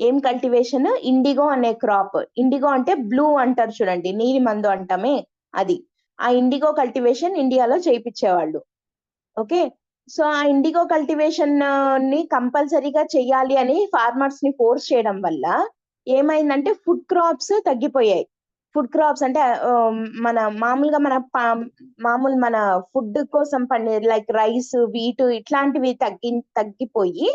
ఏం కల్టివేషన్? ఇండిగో అనే క్రాప్. ఇండిగో అంటే బ్లూ అంటారు చూడండి, నీలి మందు అంటామే అది. ఆ ఇండిగో కల్టివేషన్ ఇండియాలో చేయించేవాళ్ళు. ఓకే. సో ఆ ఇండిగో కల్టివేషన్ ని కంపల్సరీగా చెయ్యాలి అని ఫార్మర్స్ ని ఫోర్స్ చేయడం వల్ల ఏమైందంటే ఫుడ్ క్రాప్స్ తగ్గిపోయాయి. ఫుడ్ క్రాప్స్ అంటే మన మామూలుగా మన ఫుడ్ కోసం పండే లైక్ రైస్, వీట్ ఇట్లాంటివి తగ్గిపోయి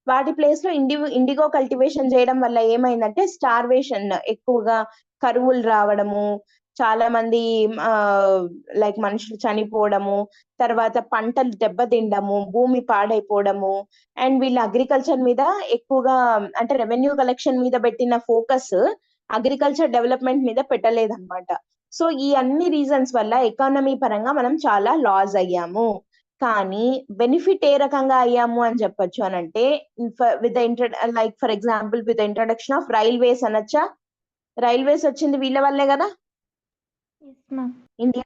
వాటి ప్లేస్ లో ఇండిగో కల్టివేషన్ చేయడం వల్ల ఏమైందంటే స్టార్వేషన్, ఎక్కువగా కరువులు రావడము, చాలా మంది లైక్ మనుషులు చనిపోవడము, తర్వాత పంటలు దెబ్బతిండము, భూమి పాడైపోవడము. అండ్ వీళ్ళు అగ్రికల్చర్ మీద ఎక్కువగా అంటే రెవెన్యూ కలెక్షన్ మీద పెట్టిన ఫోకస్ అగ్రికల్చర్ డెవలప్మెంట్ మీద పెట్టలేదన్నమాట. సో ఈ అన్ని రీజన్స్ వల్ల ఎకానమీ పరంగా మనం చాలా లాస్ అయ్యాము. కానీ బెనిఫిట్ ఏ రకంగా అయ్యాము అని చెప్పొచ్చు అని అంటే with like for example with introduction of railways అనొచ్చా? రైల్వేస్ వచ్చింది వీళ్ళ వల్లే కదా. ఇండియా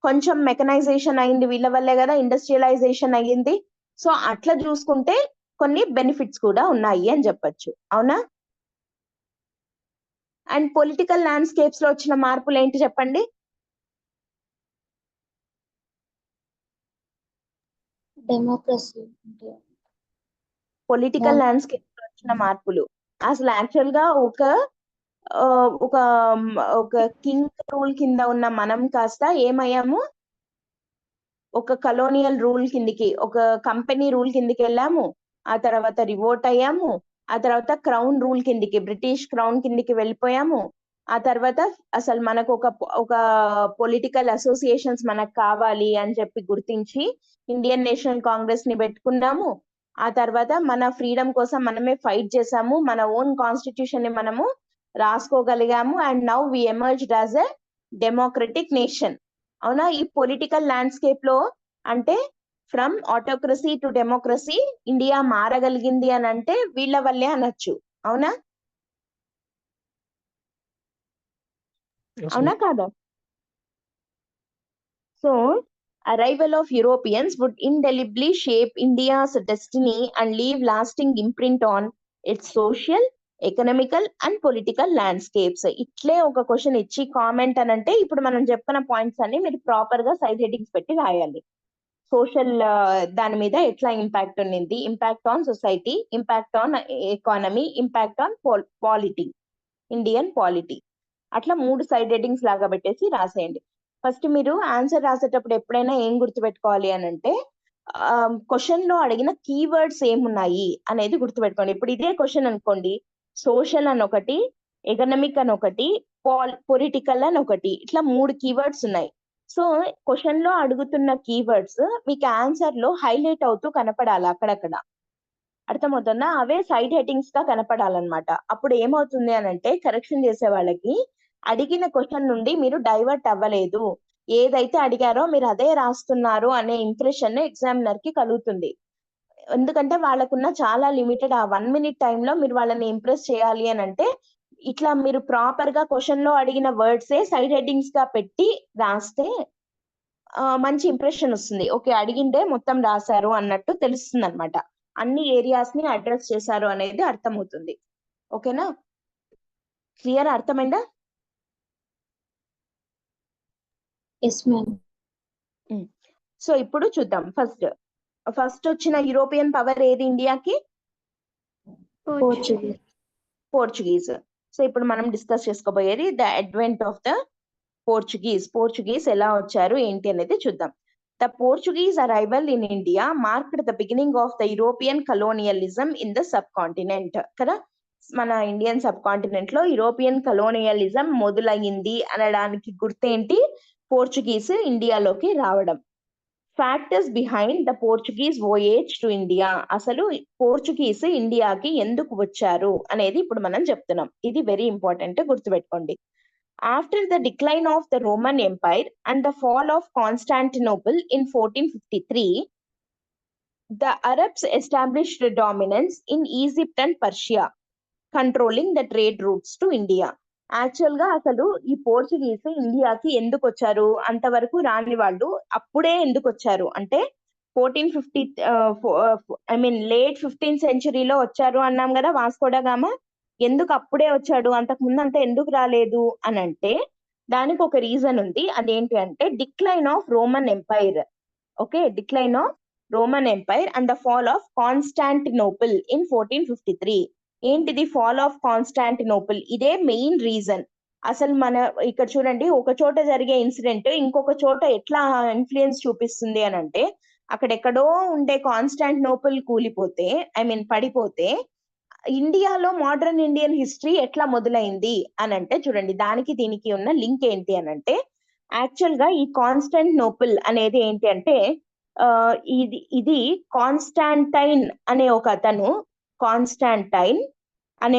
కొంచెం మెకనైజేషన్ అయింది వీళ్ళ వల్లే కదా, ఇండస్ట్రియలైజేషన్ అయ్యింది. సో అట్లా చూసుకుంటే కొన్ని బెనిఫిట్స్ కూడా ఉన్నాయి అని చెప్పొచ్చు. అవునా? అండ్ పొలిటికల్ ల్యాండ్స్కేప్స్ లో వచ్చిన మార్పులు ఏంటి చెప్పండి? డెమోక్రసీ పొలిటికల్ ల్యాండ్స్కేప్ లో వచ్చిన మార్పులు అసలు యాక్చువల్ గా ఒక కింగ్ రూల్ కింద ఉన్న మనం కాస్త ఏమయ్యాము? ఒక కలోనియల్ రూల్ కిందికి, ఒక కంపెనీ రూల్ కిందికి వెళ్ళాము. ఆ తర్వాత రివోట్ అయ్యాము. ఆ తర్వాత క్రౌన్ రూల్ కిందికి, బ్రిటిష్ క్రౌన్ కిందికి వెళ్ళిపోయాము. ఆ తర్వాత అసలు మనకు ఒక పొలిటికల్ అసోసియేషన్స్ మనకు కావాలి అని చెప్పి గుర్తించి ఇండియన్ నేషనల్ కాంగ్రెస్ ని పెట్టుకున్నాము. ఆ తర్వాత మన ఫ్రీడమ్ కోసం మనమే ఫైట్ చేసాము, మన ఓన్ కాన్స్టిట్యూషన్ ని మనము రాసుకోగలిగాము. And now we emerged as a democratic nation. అవునా? ఈ పొలిటికల్ ల్యాండ్స్కేప్ లో అంటే from autocracy to democracy India మారగలిగింది అని అంటే వీళ్ళ వల్లే అనొచ్చు. అవునా? అవునా కాదా? So arrival of Europeans would indelibly shape India's destiny and leave lasting imprint on its social, economical and political landscapes. ఇట్లే ఒక క్వశ్చన్ ఇచ్చి కామెంట్ అని అంటే ఇప్పుడు మనం చెప్పుకున్న పాయింట్స్ అన్ని మీరు ప్రాపర్ గా సైడ్ హెడ్డింగ్స్ పెట్టి రాయాలి. సోషల్ దాని మీద ఎట్లా ఇంపాక్ట్ ఉన్నింది, impact on society, impact on economy, impact on polity, Indian polity, అట్లా 3 సైడ్ హెడ్డింగ్స్ లాగా పెట్టేసి రాసేయండి. ఫస్ట్ మీరు ఆన్సర్ రాసేటప్పుడు ఎప్పుడైనా ఏం గుర్తుపెట్టుకోవాలి అని అంటే క్వశ్చన్ లో అడిగిన కీవర్డ్స్ ఏమున్నాయి అనేది గుర్తుపెట్టుకోండి. ఇప్పుడు ఇదే క్వశ్చన్ అనుకోండి, సోషల్ అని ఒకటి, ఎకనామిక్ అని ఒకటి, పొలిటికల్ అని ఒకటి, ఇట్లా 3 కీవర్డ్స్ ఉన్నాయి. సో క్వశ్చన్ లో అడుగుతున్న కీవర్డ్స్ మీకు ఆన్సర్ లో హైలైట్ అవుతూ కనపడాలి అక్కడక్కడ. అర్థమవుతుందా? అవే సైడ్ హెడ్డింగ్స్ గా కనపడాలన్నమాట. అప్పుడు ఏమవుతుంది అని అంటే కరెక్షన్ చేసే వాళ్ళకి అడిగిన క్వశ్చన్ నుండి మీరు డైవర్ట్ అవ్వలేదు, ఏదైతే అడిగారో మీరు అదే రాస్తున్నారు అనే ఇంప్రెషన్ ఎగ్జామినర్ కి కలుగుతుంది. ఎందుకంటే వాళ్ళకున్న చాలా లిమిటెడ్ ఆ 1 minute టైంలో మీరు వాళ్ళని ఇంప్రెస్ చేయాలి అని అంటే ఇట్లా మీరు ప్రాపర్ గా క్వశ్చన్ లో అడిగిన వర్డ్సే సైడ్ హెడ్డింగ్స్ గా పెట్టి రాస్తే మంచి ఇంప్రెషన్ వస్తుంది. ఓకే, అడిగిందే మొత్తం రాశారు అన్నట్టు తెలుస్తుంది అనమాట. అన్ని ఏరియాస్ ని అడ్రస్ చేశారు అనేది అర్థమవుతుంది. ఓకేనా? క్లియర్? అర్థమైందా? Yes ma'am. సో ఇప్పుడు చూద్దాం. ఫస్ట్ వచ్చిన యూరోపియన్ పవర్ ఏది ఇండియాకి? పోర్చుగీస్. పోర్చుగీస్. సో ఇప్పుడు మనం డిస్కస్ చేసుకోబోయేది the advent of the Portuguese ఎలా వచ్చారు ఏంటి అనేది చూద్దాం. The Portuguese arrival in India marked the beginning of the European colonialism in the subcontinent. కదా, మన ఇండియన్ సబ్ కాంటినెంట్ లో యూరోపియన్ కలోనియలిజం మొదలైంది అనడానికి గుర్తేంటి? పోర్చుగీస్ ఇండియాలోకి రావడం. Factors behind the Portuguese voyage to India. అసలు పోర్చుగీస్ ఇండియాకి ఎందుకు వచ్చారు అనేది ఇప్పుడు మనం చెప్తున్నాం. ఇది వెరీ ఇంపార్టెంట్, గుర్తుపెట్టుకోండి. After the decline of the Roman empire and the fall of Constantinople in 1453, the Arabs established dominance in Egypt and Persia, controlling the trade routes to India. Actual గా అసలు ఈ పోర్చుగీస్ ఇండియాకి ఎందుకు వచ్చారు? అంతవరకు రాని వాళ్ళు అప్పుడే ఎందుకు వచ్చారు అంటే 1450 లేట్ 15th centuryలో వచ్చారు అన్నాం కదా వాస్కో డ గామా. ఎందుకు అప్పుడే వచ్చాడు, అంతకు ముందు అంతా ఎందుకు రాలేదు అని అంటే దానికి ఒక రీజన్ ఉంది. అదేంటి అంటే decline of Roman empire. Okay, decline of Roman empire and the fall of Constantinople in 1453. ఏంటిది ఫాల్ ఆఫ్ కాన్స్టాంటినోపుల్? ఇదే మెయిన్ రీజన్. అసలు మన ఇక్కడ చూడండి, ఒక చోట జరిగే ఇన్సిడెంట్ ఇంకొక చోట ఎట్లా ఇన్ఫ్లుయెన్స్ చూపిస్తుంది అని అంటే అక్కడెక్కడో ఉండే కాన్స్టాంటినోపుల్ కూలిపోతే పడిపోతే ఇండియాలో మోడర్న్ ఇండియన్ హిస్టరీ ఎట్లా మొదలైంది అని అంటే చూడండి, దానికి దీనికి ఉన్న లింక్ ఏంటి అని అంటే యాక్చువల్ గా ఈ కాన్స్టాంటినోపుల్ అనేది ఏంటి అంటే ఇది కాన్స్టాంటైన్ అనే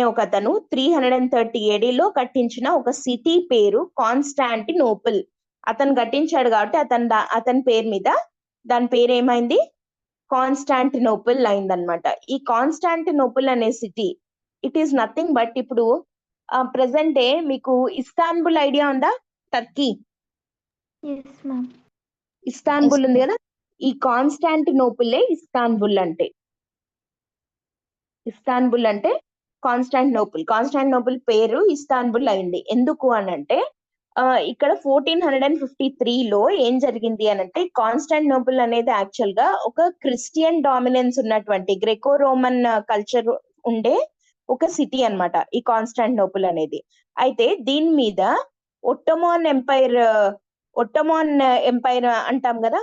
ఒక అతను 330 ADలో కట్టించిన ఒక సిటీ పేరు కాన్స్టాంటినోపుల్. అతను కట్టించాడు కాబట్టి అతని పేరు మీద దాని పేరు ఏమైంది? కాన్స్టాంటినోపుల్ అయిందనమాట. ఈ కాన్స్టాంటినోపుల్ అనే city it is nothing but ఇప్పుడు ప్రెసెంట్ డే మీకు ఇస్తాన్బుల్ ఐడియా ఉందా? టర్కీ ఇస్తాన్బుల్ ఉంది కదా, ఈ కాన్స్టాంటినోపులే ఇస్తాన్బుల్ అంటే కాన్స్టాంటినోపుల్ పేరు ఇస్తాన్బుల్ అయింది. ఎందుకు అని అంటే ఇక్కడ 1453లో ఏం జరిగింది అని అంటే కాన్స్టాంటినోపుల్ అనేది యాక్చువల్ గా ఒక క్రిస్టియన్ డామినెన్స్ ఉన్నటువంటి గ్రెకో రోమన్ కల్చర్ ఉండే ఒక సిటీ అన్నమాట ఈ కాన్స్టాంటినోపుల్ అనేది. అయితే దీని మీద ఒట్టోమాన్ ఎంపైర్ అంటాం కదా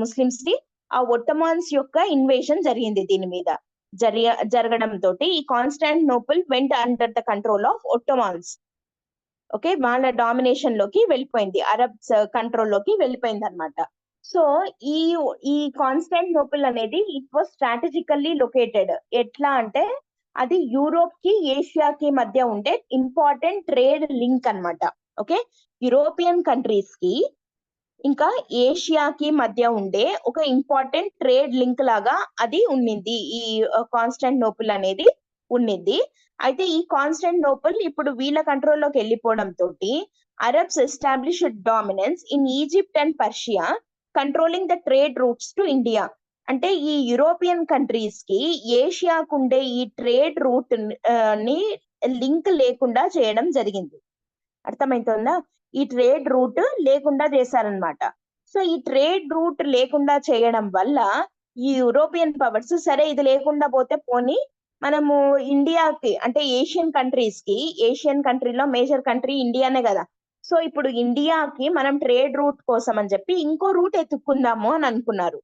ముస్లిమ్స్ ని, ఆ ఒట్టమాన్స్ యొక్క ఇన్వేషన్ జరిగింది. దీని మీద జరగడంతో ఈ Constantinople went under the control of Ottomans. Okay, వాళ్ళ డామినేషన్ లోకి వెళ్ళిపోయింది, అరబ్స్ కంట్రోల్ లోకి వెళ్ళిపోయింది అనమాట. సో ఈ కాన్స్టాంటినోపుల్ అనేది ఇట్ వాస్ స్ట్రాటజికల్లీ లొకేటెడ్. ఎట్లా అంటే అది యూరోప్ కి ఏషియాకి మధ్య ఉండే ఇంపార్టెంట్ ట్రేడ్ లింక్ అన్నమాట. ఓకే, యూరోపియన్ కంట్రీస్ కి ఇంకా ఏషియాకి మధ్య ఉండే ఒక ఇంపార్టెంట్ ట్రేడ్ లింక్ లాగా అది ఉన్నింది, ఈ కాన్స్టాంటినోపుల్ అనేది ఉన్నింది. అయితే ఈ కాన్స్టాంటినోపుల్ ఇప్పుడు వీళ్ళ కంట్రోల్లోకి వెళ్ళిపోవడం తోటి Arabs established dominance in Egypt and Persia controlling the trade routes to India. అంటే ఈ యూరోపియన్ కంట్రీస్ కి ఏషియాకు ఉండే ఈ ట్రేడ్ రూట్ ని లింక్ లేకుండా చేయడం జరిగింది. అర్థమవుతుందా? ఈ ట్రేడ్ రూట్ లేకుండా చేశారనమాట. సో ఈ ట్రేడ్ రూట్ లేకుండా చేయడం వల్ల ఈ యూరోపియన్ పవర్స్ సరే ఇది లేకుండా పోతే పోనీ మనము ఇండియాకి అంటే ఏషియన్ కంట్రీలో మేజర్ కంట్రీ ఇండియానే కదా, సో ఇప్పుడు ఇండియాకి మనం ట్రేడ్ రూట్ కోసం అని చెప్పి ఇంకో రూట్ ఎత్తుక్కుందాము అని అనుకున్నారు.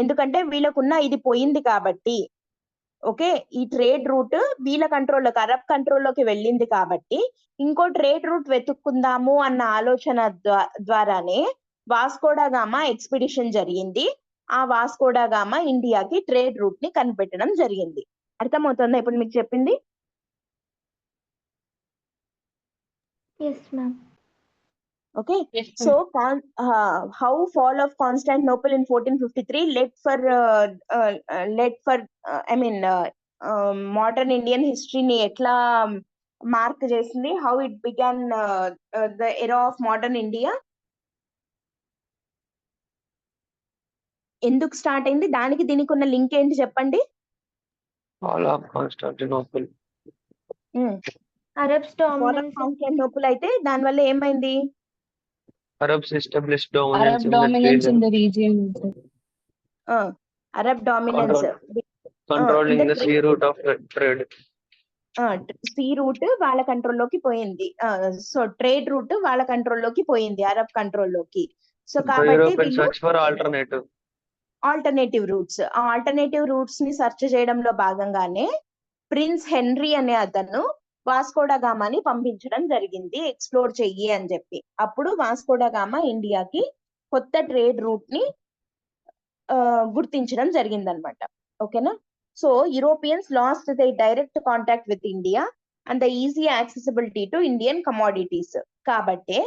ఎందుకంటే వీళ్ళకున్న ఇది పోయింది కాబట్టి. ఓకే, ఈ ట్రేడ్ రూట్ వీళ్ళ కంట్రోల్లోకి, అరబ్ కంట్రోల్లోకి వెళ్ళింది కాబట్టి ఇంకో ట్రేడ్ రూట్ వెతుక్కుందాము అన్న ఆలోచన ద్వారానే వాస్కోడా గామా ఎక్స్పిడిషన్ జరిగింది. ఆ వాస్కోడా గామా ఇండియాకి ట్రేడ్ రూట్ ని కనిపెట్టడం జరిగింది. అర్థమవుతుందా ఇప్పుడు మీకు చెప్పింది? Yes, ma'am. Okay, Yes, so how fall of Constantinople in 1453 led for modern Indian history ని ఎట్లా మార్క్ చేసింది? How it began the era of modern India? ఎందుకు స్టార్ట్ అయింది? దానికి దీనికి ఉన్న లింక్ ఏంటి చెప్పండి? Fall of Constantinople. Arabs Fall of dominance. Constantinople అయితే దానివల్ల ఏమైంది? Arabs established Arab dominance in the region. Arab dominance controlling in the the sea route of trade. Sea route వాళ్ళ కంట్రోల్లోకి పోయింది. సో ట్రేడ్ రూట్ వాళ్ళ కంట్రోల్లోకి పోయింది, అరబ్ కంట్రోల్లోకి. సో The కాబట్టి Europeans వీళ్ళు search for alternative. Alternative roots, ఆ ఆల్టర్నేటివ్ రూట్స్ ని సెర్చ్ చేయడంలో భాగంగానే ప్రిన్స్ హెన్రీ అనే అతను వాస్కోడా గామాని పంపించడం జరిగింది, ఎక్స్ప్లోర్ చెయ్యి అని చెప్పి. అప్పుడు వాస్కోడా గామా ఇండియాకి కొత్త ట్రేడ్ రూట్ ని గుర్తించడం జరిగిందనమాట. ఓకేనా? So Europeans last the direct contact with India and the easy accessibility to Indian commodities. కాబట్టే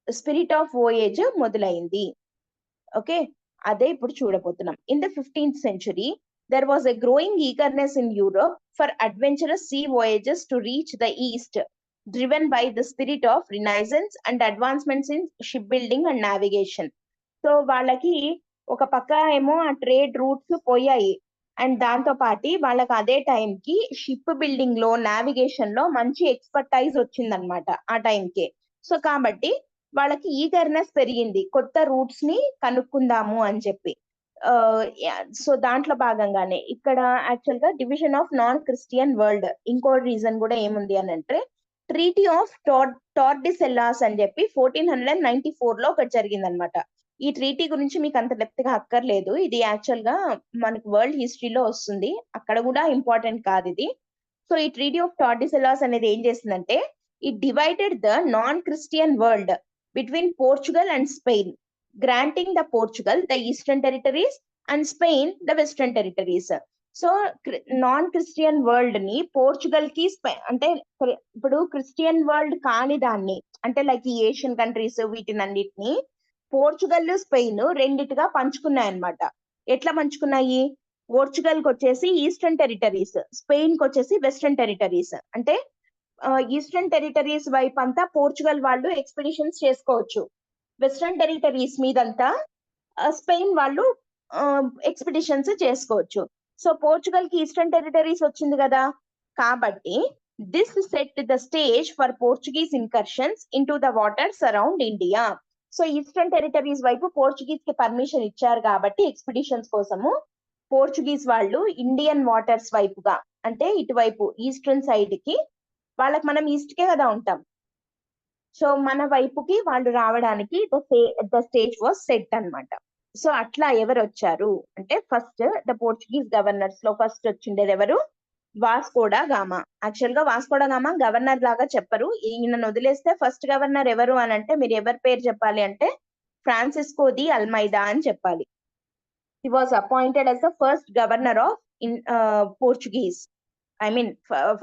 స్పిరిట్ ఆఫ్ వోయేజ్ మొదలైంది. ఓకే, అదే ఇప్పుడు చూడబోతున్నాం. In the 15th century there was a growing eagerness in Europe for adventurous sea voyages to reach the east, driven by the spirit of Renaissance and advancements in shipbuilding and navigation. So వాళ్ళకి ఒక పక్క ఏమో ఆ trade routes పోయాయి, and దాంతో పాటు వాళ్ళకి అదే టైంకి షిప్ బిల్డింగ్ లో, నావిగేషన్ లో మంచి ఎక్స్పర్టైజ్ వచ్చిందనమాట ఆ టైంకే. సో కాబట్టి వాళ్ళకి ఈగర్నెస్ పెరిగింది, కొత్త రూట్స్ ని కనుక్కుందాము అని చెప్పి. సో దాంట్లో భాగంగానే ఇక్కడ యాక్చువల్ గా division of non Christian world ఇంకో రీజన్ కూడా ఏముంది అని అంటే, ట్రీటీ ఆఫ్ టార్డిసెల్లాస్ అని చెప్పి 1494 లో ఒకటి జరిగింది అనమాట. ఈ ట్రీటీ గురించి మీకు అంత డెప్త్ గా అక్కర్లేదు, ఇది యాక్చువల్ గా మనకు వరల్డ్ హిస్టరీలో వస్తుంది, అక్కడ కూడా ఇంపార్టెంట్ కాదు ఇది. సో ఈ ట్రీటీ ఆఫ్ టార్డిసెల్లాస్ అనేది ఏం చేసిందంటే, it divided the non Christian world between Portugal and Spain, granting the Portugal the eastern territories and Spain the western territories. So non Christian world ని పోర్చుగల్ కి అంటే ఇప్పుడు క్రిస్టియన్ వరల్డ్ కాని దాన్ని అంటే లైక్ ఈ ఏషియన్ కంట్రీస్ వీటినన్నిటిని పోర్చుగల్, స్పెయిన్ రెండిటిగా పంచుకున్నాయి అన్నమాట. ఎట్లా పంచుకున్నాయి? పోర్చుగల్ కి వచ్చేసి ఈస్టర్న్ టెరిటరీస్, స్పెయిన్ కి వచ్చేసి వెస్టర్న్ టెరిటరీస్. అంటే ఈస్టర్న్ టెరిటరీస్ వైపు అంతా పోర్చుగల్ వాళ్ళు ఎక్స్పెడిషన్స్ చేసుకోవచ్చు, వెస్టర్న్ టెరిటరీస్ మీదంతా స్పెయిన్ వాళ్ళు ఎక్స్పెడిషన్స్ చేసుకోవచ్చు. సో పోర్చుగల్ కి ఈస్టర్న్ టెరిటరీస్ వచ్చింది కదా, కాబట్టి this set the stage for Portuguese incursions into the waters around India. So eastern territories వైపు పోర్చుగీస్ కి పర్మిషన్ ఇచ్చారు కాబట్టి ఎక్స్పెడిషన్స్ కోసము పోర్చుగీస్ వాళ్ళు ఇండియన్ వాటర్స్ వైపుగా, అంటే ఇటువైపు ఈస్టర్న్ సైడ్ కి, వాళ్ళకి మనం ఈస్ట్ కే కదా ఉంటాం, సో మన వైపుకి వాళ్ళు రావడానికి ద స్టేజ్ వాస్ సెట్ అన్నమాట. సో అట్లా ఎవరు వచ్చారు అంటే, ఫస్ట్ ద పోర్చుగీస్ గవర్నర్స్ లో ఫస్ట్ వచ్చిండేది ఎవరు? Vasco da gamma. యాక్చువల్ గా వాస్కోడా గామా గవర్నర్ లాగా చెప్పరు, ఈయనను వదిలేస్తే ఫస్ట్ గవర్నర్ ఎవరు అని అంటే మీరు ఎవరి పేరు చెప్పాలి అంటే ఫ్రాన్సిస్కో ది అల్మైదా అని చెప్పాలి. హి was appointed as the first governor of Portuguese, I mean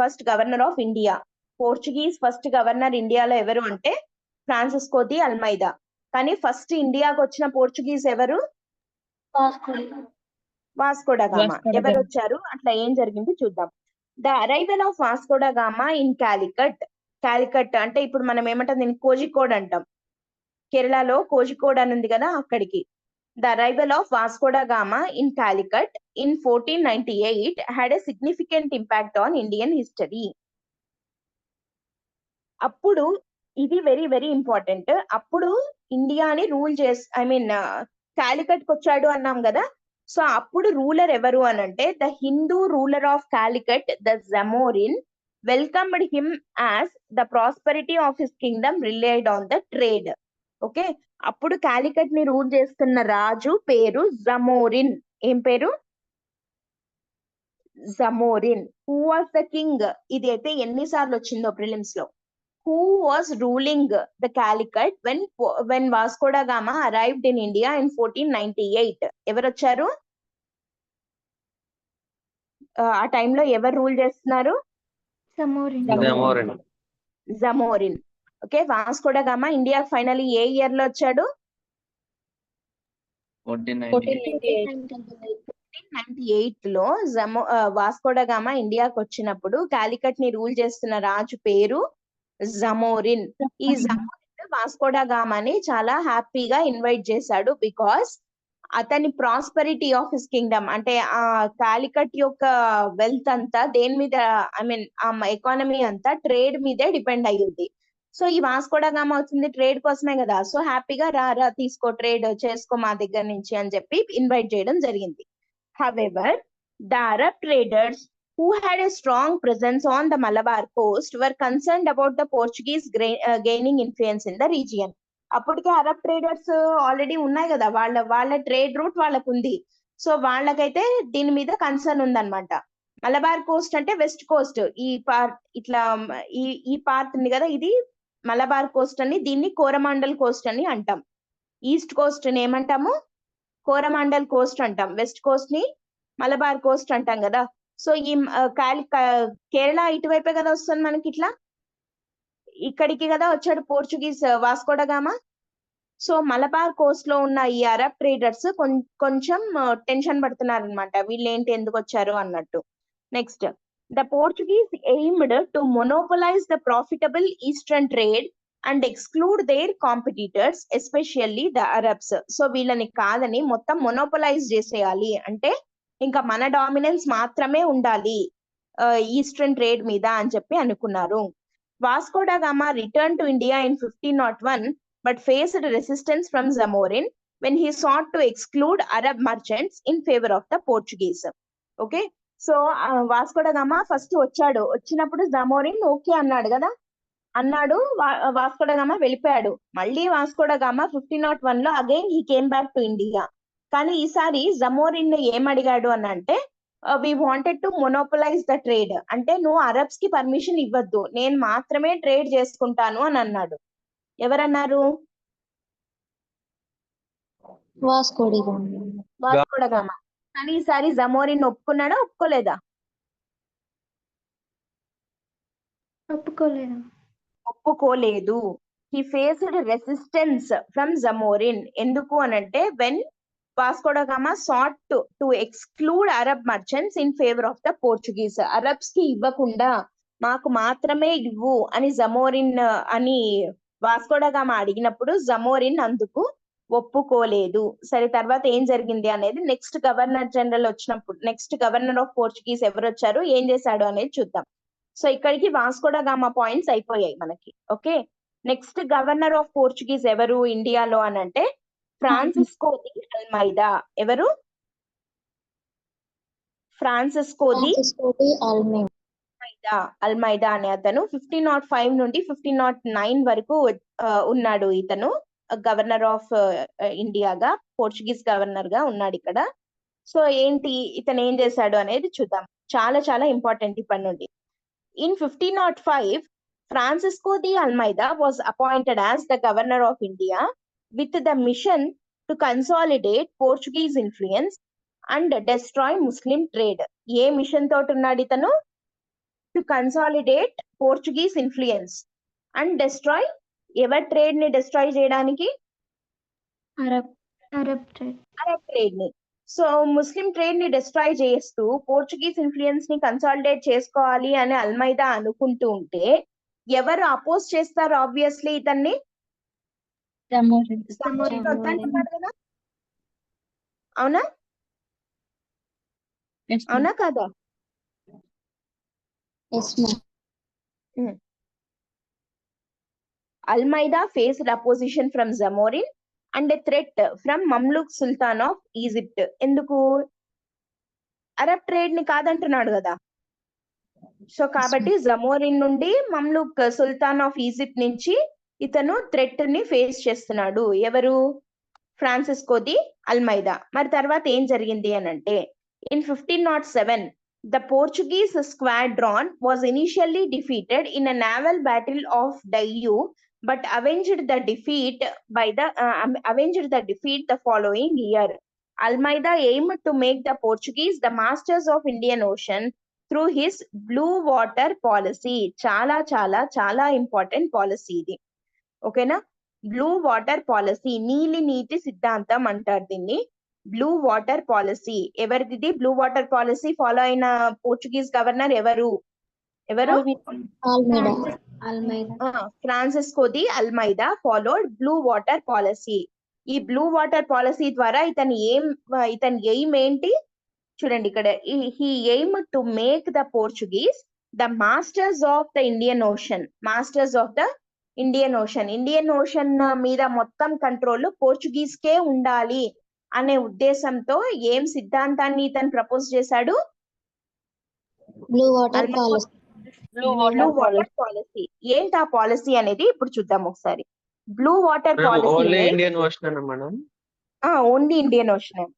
first governor of India. Portuguese first governor ఇండియాలో ఎవరు అంటే ఫ్రాన్సిస్కో ది అల్మైదా. కానీ ఫస్ట్ ఇండియాకి వచ్చిన పోర్చుగీస్ ఎవరు? Vasco da gamma. ఎవరు వచ్చారు, అట్లా ఏం జరిగింది చూద్దాం. The arrival of Vasco da gamma in Calicut. Calicut అంటే ఇప్పుడు మనం ఏమంటాం, దీన్ని కోజికోడ్ అంటాం, కేరళలో కోజికోడ్ అని ఉంది కదా, అక్కడికి. The arrival of Vasco da Gama in Calicut in 1498 had a significant impact on Indian history. అప్పుడు ఇది వెరీ వెరీ ఇంపార్టెంట్. అప్పుడు ఇండియాని రూల్ కాలికట్ కి వచ్చాడు అన్నాం కదా, సో అప్పుడు రూలర్ ఎవరు అని అంటే the Hindu ruler of Calicut, the Zamorin welcomed him as the prosperity of his kingdom relied on the trade. Okay, అప్పుడు కాలికట్ ని రూల్ చేస్తున్న రాజు పేరు జమోరిన్. ఏం పేరు? Zamorin. Who was the king? ఇది అయితే ఎన్నిసార్లు వచ్చిందో ప్రిలిమ్స్ లో. Who was ruling the Calicut when Vasco da Gama arrived in India in 1498? ఎవరు వచ్చారు ఆ టైంలో? ఎవరు రూల్ చేస్తున్నారు? Zamorin. Zamorin. జమోరిన్. Okay, Vasco da gamma India finally ఏ ఇయర్ లో వచ్చాడు? 1498 లో వాస్కో డా గామా ఇండియాకి వచ్చినప్పుడు కాలికట్ ని రూల్ చేస్తున్న రాజు పేరు జమోరిన్. ఈ జమోరిన్ వాస్కో డా గామాని చాలా హ్యాపీగా ఇన్వైట్ చేశాడు, బికాస్ అతని ప్రాస్పరిటీ ఆఫ్ హిస్ కింగ్డమ్, అంటే ఆ కాలికట్ యొక్క వెల్త్ అంతా దేని మీద, ఐ మీన్ ఆ ఎకానమీ అంతా ట్రేడ్ మీదే డిపెండ్ అయ్యింది. సో ఈ వాస్కో డా గామా వచ్చింది ట్రేడ్ కోసమే కదా, సో హ్యాపీగా రా తీసుకో, ట్రేడ్ చేసుకో మా దగ్గర నుంచి అని చెప్పి ఇన్వైట్ చేయడం జరిగింది. However, the Arab traders who had a strong presence on the Malabar coast were concerned about the Portuguese gaining influence in the region. అప్పటికే అరబ్ ట్రేడర్స్ ఆల్రెడీ ఉన్నాయి కదా, వాళ్ళ ట్రేడ్ రూట్ వాళ్ళకు ఉంది. సో వాళ్ళకైతే దీని మీద కన్సర్న్ ఉందన్నమాట. మలబార్ కోస్ట్ అంటే వెస్ట్ కోస్ట్, ఈ పార్ట్ ఇట్లా ఈ పార్ట్ ఉంది కదా, ఇది మలబార్ కోస్ట్ అని, దీన్ని కోరమాండల్ కోస్ట్ అని అంటాం. ఈస్ట్ కోస్ట్ ని ఏమంటాము? కోరమాండల్ కోస్ట్ అంటాం. వెస్ట్ కోస్ట్ ని మలబార్ కోస్ట్ అంటాం కదా. సో ఈ కేరళ ఇటువైపే కదా వస్తుంది మనకి, ఇట్లా ఇక్కడికి కదా వచ్చాడు Portuguese Vasco da gamma. So Malabar Coast లో ఉన్న ఈ అరబ్ ట్రేడర్స్ కొంచెం టెన్షన్ పడుతున్నారు అనమాట, వీళ్ళు ఏంటి ఎందుకు వచ్చారు అన్నట్టు. Next, the Portuguese aimed to monopolise the profitable eastern trade and exclude their competitors, especially the Arabs. So వీళ్ళని కాదని మొత్తం మొనోపలైజ్ చేసేయాలి, అంటే ఇంకా మన డామినెన్స్ మాత్రమే ఉండాలి ఈస్టర్న్ ట్రేడ్ మీద అని చెప్పి అనుకున్నారు. Vasco da gamma return to India in 1501 but faced resistance from Zamorin when he sought to exclude Arab merchants in favor of the Portuguese. Okay, so Vasco da gamma first వచ్చాడు, వచ్చినప్పుడు జమోరిన్ okay అన్నాడు కదా, అన్నాడు. Vasco da gamma వెళ్ళిపోయాడు. మళ్ళీ Vasco da Gama 1501 లో again he came back to India. కానీ ఈసారి జమోరిన్ ఏం అడిగాడు అని అంటే, we wanted to monopolise the trade, అంటే నువ్వు అరబ్స్ కి పర్మిషన్ ఇవ్వద్దు, నేను మాత్రమే ట్రేడ్ చేసుకుంటాను అని అన్నాడు. ఎవరన్నారు? Vasco Vasco da Gama. కానీ ఈసారి జమోరిన్ ఒప్పుకున్నాడా ఒప్పుకోలేదా? ఒప్పుకోలేదు. He faced resistance from Zamorin. ఎందుకు అనంటే, when Vasco da Gama sought to exclude Arab merchants in favor of the Portuguese. Arabs కి ఇవ్వకుండా మాకు మాత్రమే ఇవ్వు అని జమోరిన్ అని వాస్కో డా గామా అడిగినప్పుడు జమోరిన్ అందుకు ఒప్పుకోలేదు. సరే, తర్వాత ఏం జరిగింది అనేది నెక్స్ట్ గవర్నర్ జనరల్ వచ్చినప్పుడు, నెక్స్ట్ గవర్నర్ ఆఫ్ పోర్చుగీస్ ఎవరు వచ్చారు, ఏం చేశాడు అనేది చూద్దాం. సో ఇక్కడికి వాస్కో డా గామా పాయింట్స్ అయిపోయాయి మనకి. Okay, next governor of Portuguese ఎవరు ఇండియాలో అని అంటే, ఫ్రాన్సిస్కో ది అల్మైదా. ఎవరు? ఫ్రాన్సిస్కో ది అల్మైదా అనే అతను 1505 నుండి 1509 వరకు ఉన్నాడు. ఇతను గవర్నర్ ఆఫ్ ఇండియాగా, పోర్చుగీస్ గవర్నర్ గా ఉన్నాడు ఇక్కడ. సో ఏంటి ఇతను ఏం చేశాడు అనేది చూద్దాం, చాలా చాలా ఇంపార్టెంట్ ఇప్పటి నుండి. In 1505 Francisco de Almeida was appointed as the governor of India with the mission to consolidate Portuguese influence and destroy Muslim trade. A mission తోటి ఉన్నాడు ఇతను? To consolidate Portuguese influence and destroy, ఎవరి trade ని destroy చేయడానికి? Arab trade ని. So Muslim trade ని destroy చేస్తూ Portuguese influence ని కన్సాలిడేట్ చేసుకోవాలి అని అల్మైదా అనుకుంటూ ఉంటే, ఎవరు అపోజ్ చేస్తారు ఆబ్వియస్లీ ఇతన్ని? కదా, అవునా? అవునా కాదా? Almeida faced opposition from Zamorin and a threat from Mamluk Sultan of Egypt. ఎందుకు? అరబ్ ట్రేడ్ ని కాదంటున్నాడు కదా. సో కాబట్టి జమోరిన్ నుండి మమ్లుక్ సుల్తాన్ ఆఫ్ ఈజిప్ట్ నుంచి ఇతను థ్రెట్ ని ఫేస్ చేస్తున్నాడు. ఎవరు? Francisco de Almeida. మరి తర్వాత ఏం జరిగింది అని అంటే, in 1507 the Portuguese squadron was initially defeated in a naval battle of Diu but avenged the defeat the following year. Almeida aimed to make the Portuguese the masters of Indian Ocean through his blue water policy. చాలా చాలా చాలా important policy ఇది. ఓకేనా? Blue water policy, నీలి నీటి సిద్ధాంతం అంటారు దీన్ని. బ్లూ వాటర్ పాలసీ ఎవరిది? బ్లూ వాటర్ పాలసీ ఫాలో అయిన పోర్చుగీస్ గవర్నర్ ఎవరు? Francisco de Almeida followed blue water policy. ఈ బ్లూ వాటర్ పాలసీ ద్వారా ఇతని ఎయిమ్ ఏంటి? చూడండి ఇక్కడ, he aim to make the Portuguese the masters of the Indian Ocean. Masters of the Indian Ocean. Indian Ocean మీద మొత్తం control Portuguese కే ఉండాలి అనే ఉద్దేశంతో ఏం సిద్ధాంతాన్ని ఇతను ప్రపోజ్ చేశాడు? Blue water policy. Blue water policy. ఏంటి ఆ పాలసీ అనేది ఇప్పుడు చూద్దాం ఒకసారి. Blue water only policy Indian Ocean madam. Only Indian Ocean.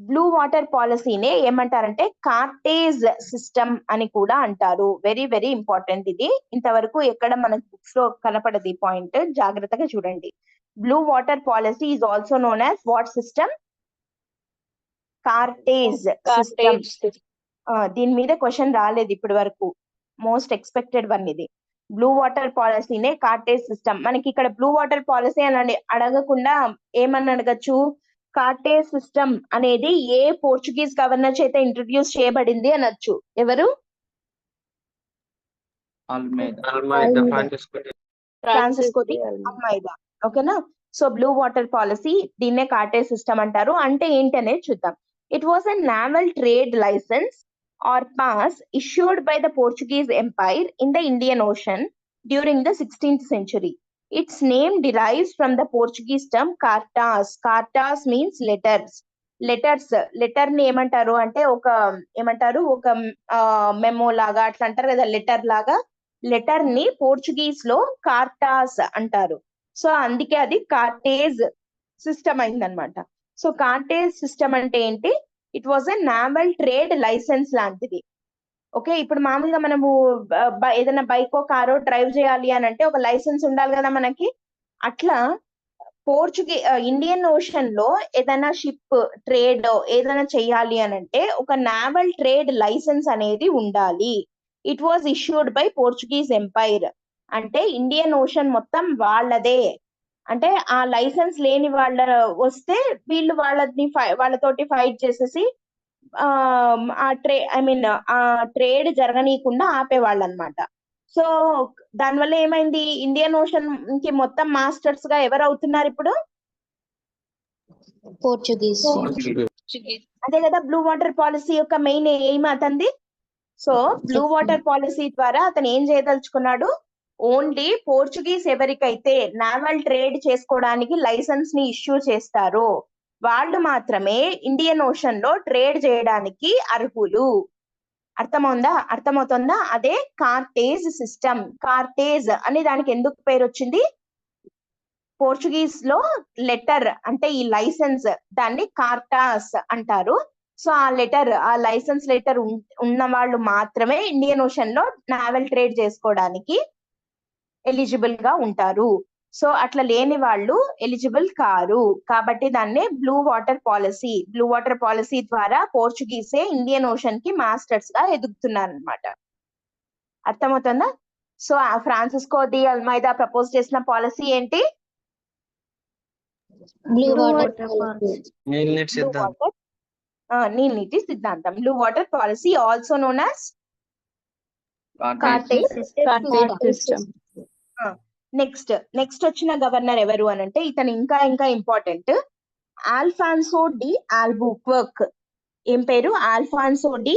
Blue water పాలసీనే ఏమంటారంటే కార్టేజ్ సిస్టమ్ అని కూడా అంటారు. వెరీ వెరీ ఇంపార్టెంట్ ఇది. ఇంతవరకు ఎక్కడ మన బుక్స్ లో కనపడది పాయింట్, జాగ్రత్తగా చూడండి. Blue water policy is also known as what system? Cartaz system. దీని మీద క్వశ్చన్ రాలేదు ఇప్పటి వరకు. మోస్ట్ ఎక్స్పెక్టెడ్ వన్ ఇది. బ్లూ వాటర్ పాలసీనే కార్టేజ్ సిస్టమ్. మనకి ఇక్కడ బ్లూ వాటర్ పాలసీ అని అడగకుండా ఏమని అడగచ్చు? కార్టేజ్ సిస్టమ్ అనేది ఏ పోర్చుగీస్ గవర్నర్ చేత ఇంట్రడ్యూస్ చేయబడింది అనొచ్చు. ఎవరు? Francisco de Almeida. ఓకేనా? సో బ్లూ వాటర్ పాలసీ, దీన్నే కార్టేజ్ సిస్టమ్ అంటారు. అంటే ఏంటి అనేది చూద్దాం. It was a naval trade licence or pass issued by the Portuguese Empire in the Indian Ocean during the 16th century. Its name derives from the Portuguese term cartas. Cartas means letters. Letter ని ఏమంటారు అంటే ఒక memo లాగా అట్లా అంటారు కదా, letter లాగా. Letter ని పోర్చుగీస్ లో కార్టాస్ అంటారు. సో అందుకే అది కార్టేజ్ సిస్టమ్ అయిందనమాట. సో కార్టేజ్ సిస్టమ్ అంటే ఏంటి? It was a naval trade licence లాంటిది. ఓకే, ఇప్పుడు మామూలుగా మనము ఏదైనా బైకో కారో డ్రైవ్ చేయాలి అని అంటే ఒక లైసెన్స్ ఉండాలి కదా మనకి. అట్లా ఇండియన్ ఓషన్ లో ఏదైనా షిప్ ట్రేడ్ ఏదైనా చెయ్యాలి అని అంటే ఒక నావల్ ట్రేడ్ లైసెన్స్ అనేది ఉండాలి. It was issued by Portuguese empire. అంటే ఇండియన్ ఓషన్ మొత్తం వాళ్ళదే. అంటే ఆ లైసెన్స్ లేని వాళ్ళ వస్తే వీళ్ళు వాళ్ళతోటి ఫైట్ చేసేసి ఆ ట్రేడ్ జరగనీయకుండా ఆపేవాళ్ళు అనమాట. సో దానివల్ల ఏమైంది? ఇండియన్ ఓషన్ కి మొత్తం మాస్టర్స్ గా ఎవరు అవుతున్నారు ఇప్పుడు? పోర్చుగీస్. అదే కదా బ్లూ వాటర్ పాలసీ యొక్క మెయిన్ ఎయిమ్ అతనిది. సో బ్లూ వాటర్ పాలసీ ద్వారా అతను ఏం చేయదలుచుకున్నాడు? ఓన్లీ పోర్చుగీస్ ఎవరికైతే నావల్ ట్రేడ్ చేసుకోవడానికి లైసెన్స్ ని ఇష్యూ చేస్తారో వాళ్ళు మాత్రమే ఇండియన్ ఓషన్ లో ట్రేడ్ చేయడానికి అర్హులు. అర్థమవుతుందా? అదే కార్టేజ్ సిస్టమ్. కార్టేజ్ అనే దానికి ఎందుకు పేరు వచ్చింది? పోర్చుగీస్ లో లెటర్ అంటే ఈ లైసెన్స్, దాన్ని కార్టాస్ అంటారు. సో ఆ లైసెన్స్ లెటర్ ఉన్న వాళ్ళు మాత్రమే ఇండియన్ ఓషన్ లో నావల్ ట్రేడ్ చేసుకోవడానికి ఎలిజిబుల్ గా ఉంటారు. సో అట్లా లేని వాళ్ళు ఎలిజిబుల్ కారు. కాబట్టి దాన్నే blue water policy. Blue water policy ద్వారా పోర్చుగీసే ఇండియన్ ఓషన్ కి మాస్టర్స్ గా ఎదుగుతున్నారు అనమాట. అర్థమవుతుందా? సో ఫ్రాన్సిస్కో ది అల్మైదా ప్రపోజ్ చేసిన పాలసీ ఏంటి? బ్లూ వాటర్ నీటి సిద్ధాంతం. Blue water policy also known as Carthage system. Next వచ్చిన గవర్నర్ ఎవరు అని అంటే ఇతను ఇంకా ఇంపార్టెంట్. Alfonso de Albuquerque. ఏం పేరు? Alfonso de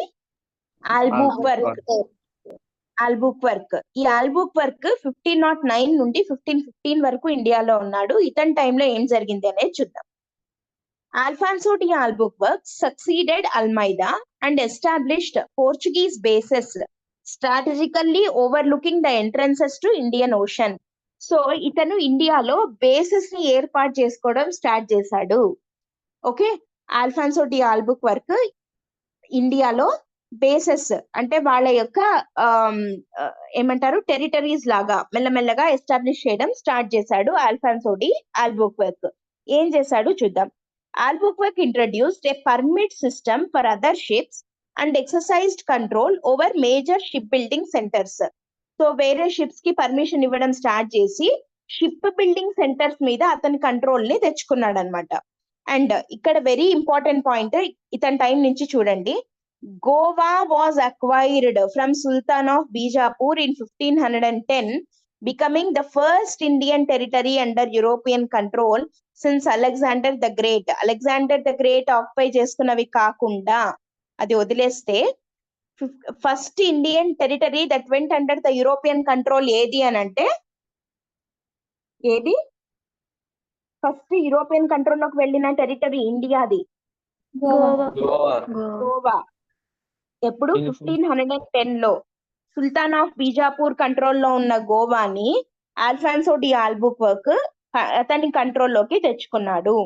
Albuquerque. ఈ ఆల్బుక్వర్క్ 1509 నుండి 1515 వరకు ఇండియాలో ఉన్నాడు. ఇతని టైంలో ఏం జరిగింది అనేది చూద్దాం. Alfonso de Albuquerque succeeded Almeida and established Portuguese bases strategically overlooking the entrances to Indian Ocean. So ఇతను ఇండియాలో బేసెస్ ని ఏర్పాటు చేసుకోవడం స్టార్ట్ చేశాడు. ఓకే, ఆల్ఫాన్సో డి ఆల్బుక్వర్క్ ఇండియాలో బేసెస్ అంటే వాళ్ళ యొక్క ఏమంటారు టెరిటరీస్ లాగా మెల్లమెల్లగా ఎస్టాబ్లిష్ చేయడం స్టార్ట్ చేశాడు ఆల్ఫాన్సో డి ఆల్బుక్వర్క్. ఏం చేశాడు చూద్దాం. ఆల్బుక్వర్క్ introduced a permit system for other ships and exercised control over major shipbuilding centers. So వేరే షిప్స్ కి పర్మిషన్ ఇవ్వడం స్టార్ట్ చేసి షిప్ బిల్డింగ్ సెంటర్స్ మీద అతని కంట్రోల్ ని తెచ్చుకున్నాడు అనమాట. అండ్ ఇక్కడ వెరీ ఇంపార్టెంట్ పాయింట్ ఇతని టైం నుంచి చూడండి. Goa was acquired from Sultan of Bijapur in 1510, becoming the first Indian territory under European control since Alexander the Great. Alexander the Great occupy చేసుకున్నవి కాకుండా అది వదిలేస్తే first Indian territory that went under the European control ఏది అని అంటే ఏది first European control లోకి వెళ్ళిన టెరిటరీ ఇండియాది గోవా. గోవా. ఎప్పుడు 1510 లో సుల్తాన్ ఆఫ్ బీజాపూర్ కంట్రోల్లో ఉన్న గోవాని ఆల్ఫాన్సో డి ఆల్బుక్వర్క్ అతని కంట్రోల్లోకి తెచ్చుకున్నాడు.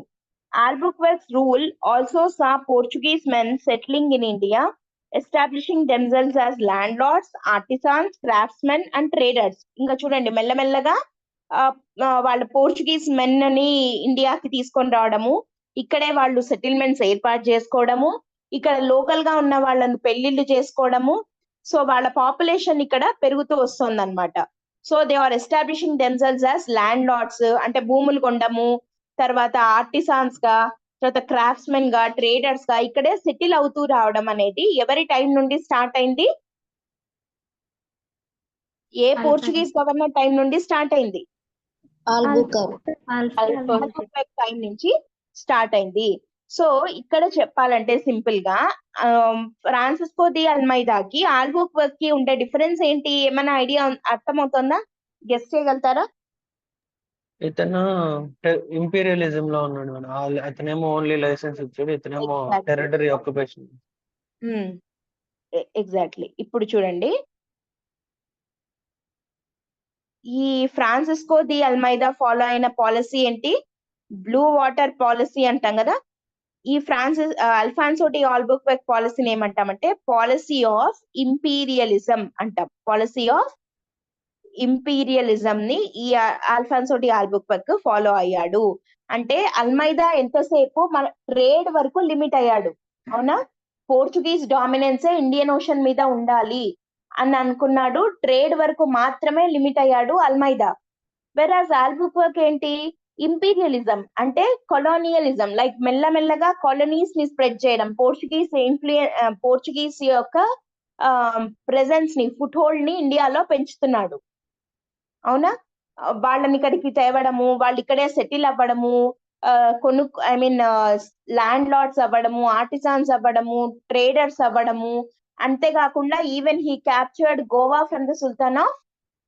Albuquerque's rule also saw Portuguese men settling in India, establishing themselves as landlords, artisans, craftsmen and traders. ఇంకా చూడండి మెల్లమెల్లగా వాళ్ళ పోర్చుగీస్ మెన్ ని ఇండియాకి తీసుకొని రావడము, ఇక్కడే వాళ్ళు సెటిల్మెంట్స్ ఏర్పాటు చేసుకోవడము, ఇక్కడ లోకల్ గా ఉన్న వాళ్ళని పెళ్లిళ్ళు చేసుకోవడము. సో వాళ్ళ పాపులేషన్ ఇక్కడ పెరుగుతూ వస్తుంది అనమాట. So they are establishing themselves as landlords అంటే భూములు కొనడము, తర్వాత ఆర్టిసాన్స్ గా, తర్వాత క్రాఫ్ట్స్మెన్ గా, ట్రేడర్స్ గా ఇక్కడే సెటిల్ అవుతూ రావడం అనేది ఎవరి టైం నుండి స్టార్ట్ అయింది? ఏ పోర్చుగీస్ గవర్నర్ టైం నుండి స్టార్ట్ అయింది? ఆల్బుకర్క్ టైం నుంచి స్టార్ట్ అయింది. సో ఇక్కడ చెప్పాలంటే సింపుల్ గా ఫ్రాన్సిస్కో ది అల్మైదాకి ఆల్బుక్వర్క్ కి ఉండే డిఫరెన్స్ ఏంటి? ఏమైనా ఐడియా అర్థమవుతుందా? గెస్ చేయగలుగుతారా? ఇతను ఇంపీరియలిజం లో ఉన్నాడు మేడం. అతనేమో ఓన్లీ లైసెన్స్ ఇచ్చాడు, ఇతనేమో టెరిటరీ ఆక్యుపేషన్. ఎగ్జాక్ట్లీ. ఇప్పుడు చూడండి, ఈ ఫ్రాన్సిస్కో ది అల్మైదా ఫాలో అయిన పాలసీ ఏంటి? బ్లూ వాటర్ పాలసీ అంటాం కదా. ఈ అల్ఫాన్సో డి ఆల్బుక్వర్క్ పాలసీని ఏమంటామంటే పాలసీ ఆఫ్ ఇంపీరియలిజం అంటాం. పాలసీ ఆఫ్ ఇంపీరియలిజం ని ఈ ఆల్ఫాన్సో డి ఆల్బుక్వర్క్ ఫాలో అయ్యాడు. అంటే అల్మైదా ఎంతసేపు మన ట్రేడ్ వరకు లిమిట్ అయ్యాడు, అవునా? పోర్చుగీస్ డామినెన్సే ఇండియన్ ఓషన్ మీద ఉండాలి అని అనుకున్నాడు. ట్రేడ్ వరకు మాత్రమే లిమిట్ అయ్యాడు అల్మైదా. వెరాజ్ ఆల్బుక్వర్క్ ఏంటి? ఇంపీరియలిజం అంటే కొలోనియలిజం, లైక్ మెల్లమెల్లగా కాలనీస్ ని స్ప్రెడ్ చేయడం, పోర్చుగీస్ యొక్క ప్రెజెన్స్ ని, ఫుట్ హోల్డ్ ని ఇండియాలో పెంచుతున్నాడు, అవునా? వాళ్ళని ఇక్కడికి తేవడము, వాళ్ళు ఇక్కడే సెటిల్ అవ్వడము, ల్యాండ్ లార్డ్స్ అవ్వడము, ఆర్టిసాన్స్ అవ్వడము, ట్రేడర్స్ అవ్వడము. అంతేకాకుండా even he captured Goa from the sultan of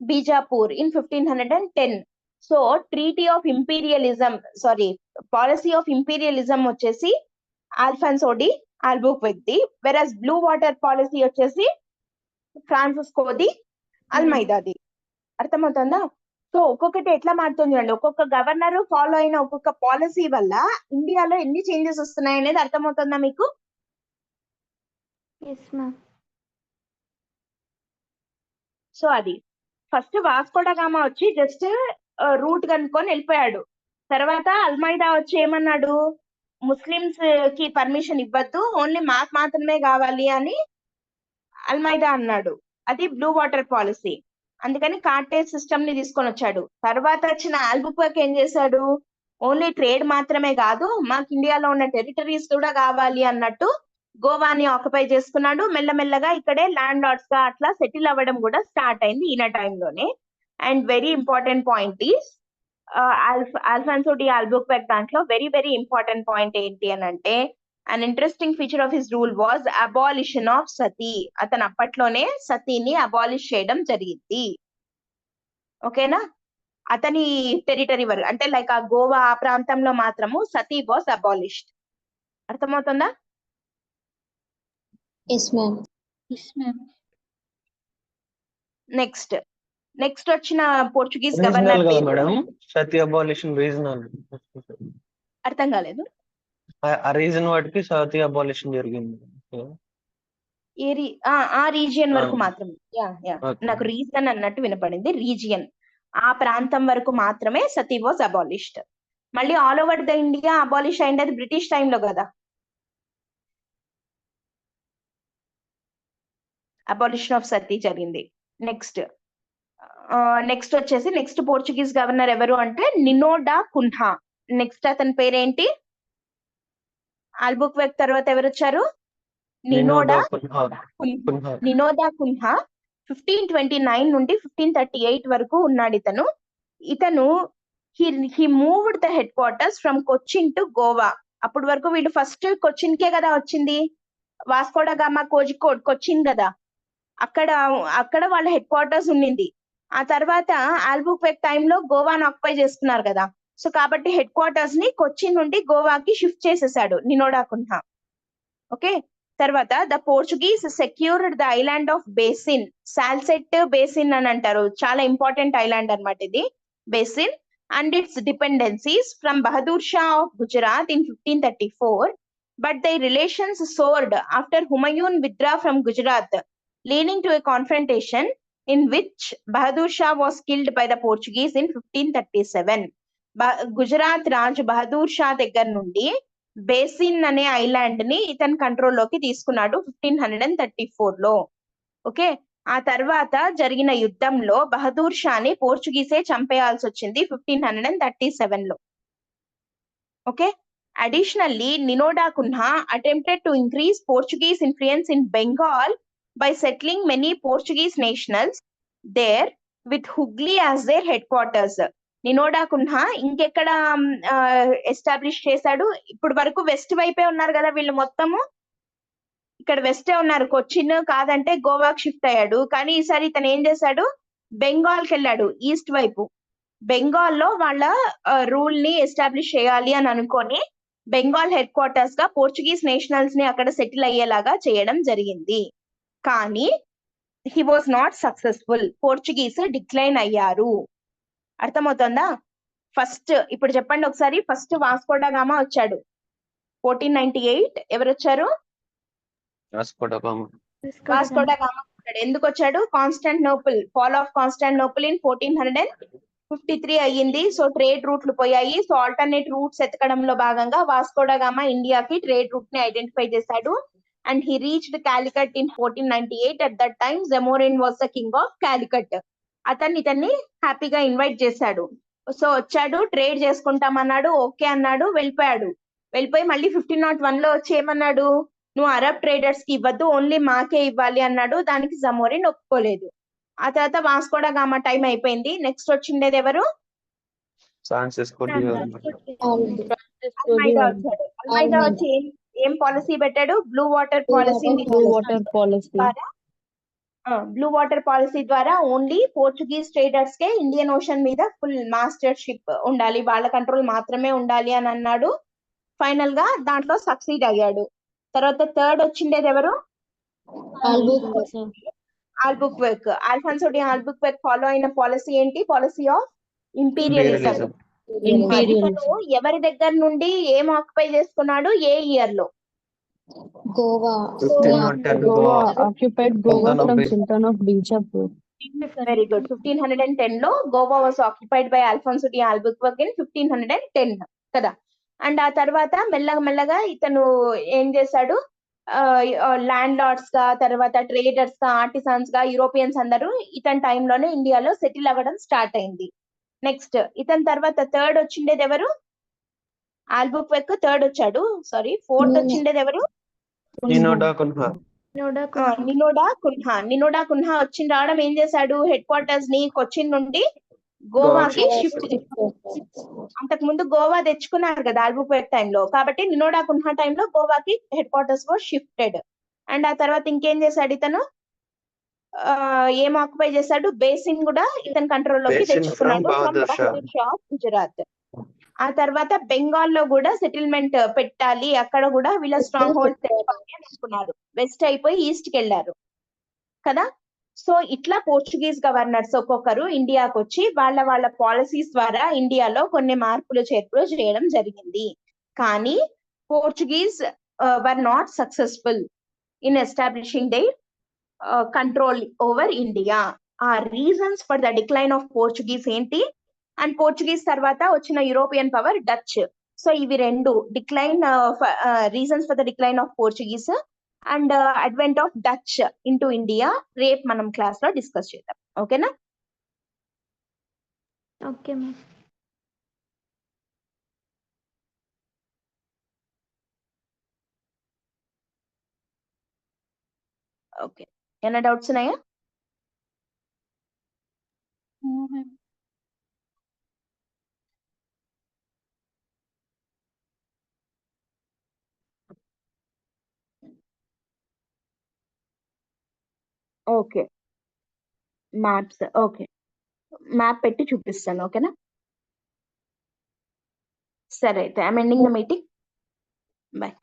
Bijapur in 1510. So treaty of imperialism policy of imperialism వచ్చేసి Alfonso de Albuquerque the, versus blue water policy వచ్చేసి ఫ్రాన్సిస్కో ది అల్మైదాది. అర్థమవుతుందా? సో ఒక్కొక్కటి ఎట్లా మారుతుంది చూడండి. ఒక్కొక్క గవర్నర్ ఫాలో అయిన ఒక్కొక్క పాలసీ వల్ల ఇండియాలో ఎన్ని చేంజెస్ వస్తున్నాయి అనేది అర్థమవుతుందా మీకు? సో అది ఫస్ట్ వాస్కో డ గామా వచ్చి జస్ట్ రూట్ కనుక్కొని వెళ్ళిపోయాడు. తర్వాత అల్మైదా వచ్చి ఏమన్నాడు? ముస్లిమ్స్ కి పర్మిషన్ ఇవ్వద్దు, ఓన్లీ మాకు మాత్రమే కావాలి అని అల్మైదా అన్నాడు. అది బ్లూ వాటర్ పాలసీ. అందుకని కార్టేజ్ సిస్టమ్ ని తీసుకొని వచ్చాడు. తర్వాత వచ్చిన ఆల్బుక్వర్క్ ఏం చేశాడు? ఓన్లీ ట్రేడ్ మాత్రమే కాదు, మాకు ఇండియాలో ఉన్న టెరిటరీస్ కూడా కావాలి అన్నట్టు గోవాని ఆక్యుపై చేసుకున్నాడు. మెల్లమెల్లగా ఇక్కడే ల్యాండ్ లార్డ్స్ గా అట్లా సెటిల్ అవ్వడం కూడా స్టార్ట్ అయింది ఈయన టైంలోనే. And very important point is Alfonso de Albuquerque దాంట్లో వెరీ వెరీ ఇంపార్టెంట్ పాయింట్ ఏంటి అని అంటే, an interesting feature of his rule was abolition of sati. అతను అప్పట్లోనే సతీని అబాలిష్ చేయడం జరిగింది. ఓకేనా? అతని టెరిటరీ వరకు అంటే లైక్ ఆ గోవా ఆ ప్రాంతంలో మాత్రము సతీ వాజ్ అబాలిష్డ్. అర్థమవుతుందా? Yes ma'am. Yes, ma'am. Next వచ్చిన పోర్చుగీస్ రీజనల్ గవర్నర్ కదా పేరు మేడం, సతీ అబాలిషన్ రీజనల్. అర్థం కాలేదు. ఆ రీజన్ వాటికి సతీ అబాలిషన్ జరిగింది. ఆ రీజియన్ వరకు ఆ. మాత్రమే. Okay. నాకు రీజన్ అన్నట్టు వినపడింది. రీజియన్, ఆ ప్రాంతం వరకు మాత్రమే సతీ వాజ్ అబాలిష్డ్. మళ్ళీ all over the India abolish అయింది అది బ్రిటిష్ టైంలో కదా. అబాలిషన్ ఆఫ్ సతీ జరిగింది. నెక్స్ట్ వచ్చేసి నెక్స్ట్ పోర్చుగీస్ గవర్నర్ ఎవరు అంటే నినోడా కున్హా. నెక్స్ట్ అతని పేరేంటి? ఆల్బుక్వెర్క్ తర్వాత ఎవరు వచ్చారు? నినోడా కున్హా. 1529 నుండి 1538 వరకు ఉన్నాడు ఇతను. He moved the head quarters from Cochin to Goa. అప్పటి వరకు వీళ్ళు ఫస్ట్ కొచ్చిన్ కే కదా వచ్చింది. వాస్కోడా గామా కోజికోడ్ కొచ్చిన్ కదా, అక్కడ వాళ్ళ హెడ్ క్వార్టర్స్ ఉండింది. ఆ తర్వాత ఆల్బుక్వెర్క్ టైంలో గోవాను ఆక్యుపై చేసుకున్నారు కదా. సో కాబట్టి హెడ్ క్వార్టర్స్ ని కొచ్చిన్ నుండి గోవాకి షిఫ్ట్ చేసేసాడు నినోడా కున్హా. ఓకే, తర్వాత the Portuguese secured the island of Bassein. Salsette Bassein అని అంటారు, చాలా ఇంపార్టెంట్ ఐలాండ్ అన్నమాట ఇది, Bassein, and its dependencies from Bahadur Shah of Gujarat in 1534. But their relations soared after Humayun withdrew from Gujarat, leading to a confrontation in which Bahadur Shah was killed by the Portuguese in 1537. Gujarat రాజు బహదూర్ షా దగ్గర నుండి basin అనే island ని ఇతని కంట్రోల్లోకి తీసుకున్నాడు 1534 లో. Okay, ఆ తర్వాత జరిగిన యుద్ధంలో బహదూర్ షాని పోర్చుగీసే చంపేయాల్సి వచ్చింది 1537 లో. Okay, additionally Ninoda Kunha attempted to increase Portuguese influence in Bengal by settling many Portuguese nationals there with Hooghly as their headquarters. నినోడా Cunha ఇంకెక్కడ ఎస్టాబ్లిష్ చేశాడు? ఇప్పుడు వరకు వెస్ట్ వైపే ఉన్నారు కదా వీళ్ళు మొత్తము, ఇక్కడ వెస్టే ఉన్నారు. కొచ్చిన్ కాదంటే గోవాకి షిఫ్ట్ అయ్యాడు. కానీ ఈసారి ఇతను ఏం చేశాడు? బెంగాల్కి వెళ్ళాడు, ఈస్ట్ వైపు. బెంగాల్లో వాళ్ళ రూల్ ని ఎస్టాబ్లిష్ చేయాలి అని అనుకొని బెంగాల్ హెడ్ క్వార్టర్స్ గా పోర్చుగీస్ నేషనల్స్ ని అక్కడ సెటిల్ అయ్యేలాగా చేయడం జరిగింది. కానీ he was not successful. Portuguese decline అయ్యారు. అర్థమవుతుందా? ఫస్ట్ ఇప్పుడు చెప్పండి ఒకసారి. ఫస్ట్ వాస్కోడా గామా వచ్చాడు 1498. ఎవరు వచ్చారు? వాస్కోడా గామా వచ్చాడు. ఎందుకు వచ్చాడు? Constantinople, fall of Constantinople in 1453 అయ్యింది. సో ట్రేడ్ రూట్లు పోయాయి. సో ఆల్టర్నేట్ రూట్స్ ఎతకడంలో భాగంగా వాస్కోడా గామా ఇండియాకి ట్రేడ్ రూట్ ని ఐడెంటిఫై చేశాడు. And he reached Calicut in 1498. At that time Zamorin was the king of Calicut. ఇతన్ని హ్యాపీగా ఇన్వైట్ చేశాడు. సో వచ్చాడు, ట్రేడ్ చేసుకుంటామన్నాడు, ఓకే అన్నాడు, వెళ్ళిపోయి మళ్ళీ 1501 లో వచ్చి ఏమన్నాడు? నువ్వు అరబ్ ట్రేడర్స్ కి ఇవ్వద్దు, ఓన్లీ మాకే ఇవ్వాలి అన్నాడు. దానికి జమోరిన్ ఒప్పుకోలేదు. ఆ తర్వాత వాస్కోడా గామా టైం అయిపోయింది. నెక్స్ట్ వచ్చిండేది ఎవరు? అల్మైడా వచ్చాడు. అల్మైడా వచ్చి ఏం పాలసీ పెట్టాడు? బ్లూ వాటర్ పాలసీ ద్వారా ఓన్లీ పోర్చుగీస్ ట్రేడర్స్ కే ఇండియన్ ఓషన్ మీద ఫుల్ మాస్టర్షిప్ ఉండాలి, వాళ్ళ కంట్రోల్ మాత్రమే ఉండాలి అని అన్నాడు. ఫైనల్ గా దాంట్లో సక్సీడ్ అయ్యాడు. తర్వాత థర్డ్ వచ్చిండేది ఎవరు? ఆల్బుక్వెర్క్. ఆల్ఫాన్సో డి ఆల్బుక్వెర్క్ ఫాలో అయిన పాలసీ ఏంటి? Policy of imperialism. ఎవరి దగ్గర నుండి ఏం ఆక్యుపై చేసుకున్నాడు? ఏ ఇయర్ లో? Goa. Occupied Goa from Sultan of Bijapur. Very good. 1510 లో Goa was occupied by Alfonso de Albuquerque in 1510 కదా. అండ్ ఆ తర్వాత మెల్లగా ఇతను ఏం చేశాడు? ల్యాండ్ లార్డ్స్ గా, తర్వాత ట్రేడర్స్ గా, ఆర్టిసన్స్ గా యూరోపియన్స్ అందరూ ఇతని టైంలోనే ఇండియాలో సెటిల్ అవ్వడం స్టార్ట్ అయింది. నెక్స్ట్ ఇతని తర్వాత థర్డ్ వచ్చిండేది ఎవరు? ఆల్బుక్వెర్క్ థర్డ్ వచ్చాడు. సారీ, ఫోర్త్ వచ్చిండేది ఎవరు? నినోడా కున్హా. నినోడా కున్హా వచ్చి రావడం ఏం చేశాడు? హెడ్ క్వార్టర్స్ ని కొచ్చిన్ నుండి గోవాకి షిఫ్ట్ చేశాడు. అంతకు ముందు గోవా తెచ్చుకున్నారు కదా ఆల్బుక్వెర్క్ టైంలో, కాబట్టి నినోడా కున్హా టైంలో గోవాకి head quarters was shifted. And ఆ తర్వాత ఇంకేం చేశాడు ఇతను? ఏం ఆక్యుపై చేశాడు? బేసిన్ కూడా ఇతని కంట్రోల్ లోకి తెచ్చుకున్నాడు ఫ్రమ్ బహదూర్ షా ఆఫ్ గుజరాత్. ఆ తర్వాత బెంగాల్లో కూడా సెటిల్మెంట్ పెట్టాలి, అక్కడ కూడా వీళ్ళ స్ట్రాంగ్ హోల్డ్ తెచ్చుకోవాలి అని అనుకున్నారు. వెస్ట్ అయిపోయి ఈస్ట్ కి వెళ్ళారు కదా. సో ఇట్లా పోర్చుగీస్ గవర్నర్స్ ఒక్కొక్కరు ఇండియాకి వచ్చి వాళ్ళ వాళ్ళ పాలసీస్ ద్వారా ఇండియాలో కొన్ని మార్పులు చేర్పులు చేయడం జరిగింది. కానీ Portuguese were not successful in establishing their control over India. ఆ reasons for the decline of Portuguese ఏంటి, అండ్ పోర్చుగీస్ తర్వాత వచ్చిన యూరోపియన్ పవర్ డచ్. సో ఇవి రెండు decline reasons for the decline of Portuguese and advent of Dutch into India రేపు మనం class లో discuss చేద్దాం. ఓకేనా? Okay ma'am. ఓకే, ఏమైనా డౌట్స్ ఉన్నాయా? Okay, maps. ఓకే, మ్యాప్ పెట్టి చూపిస్తాను. ఓకేనా? సరే అయితే I'm ending the meeting. Bye.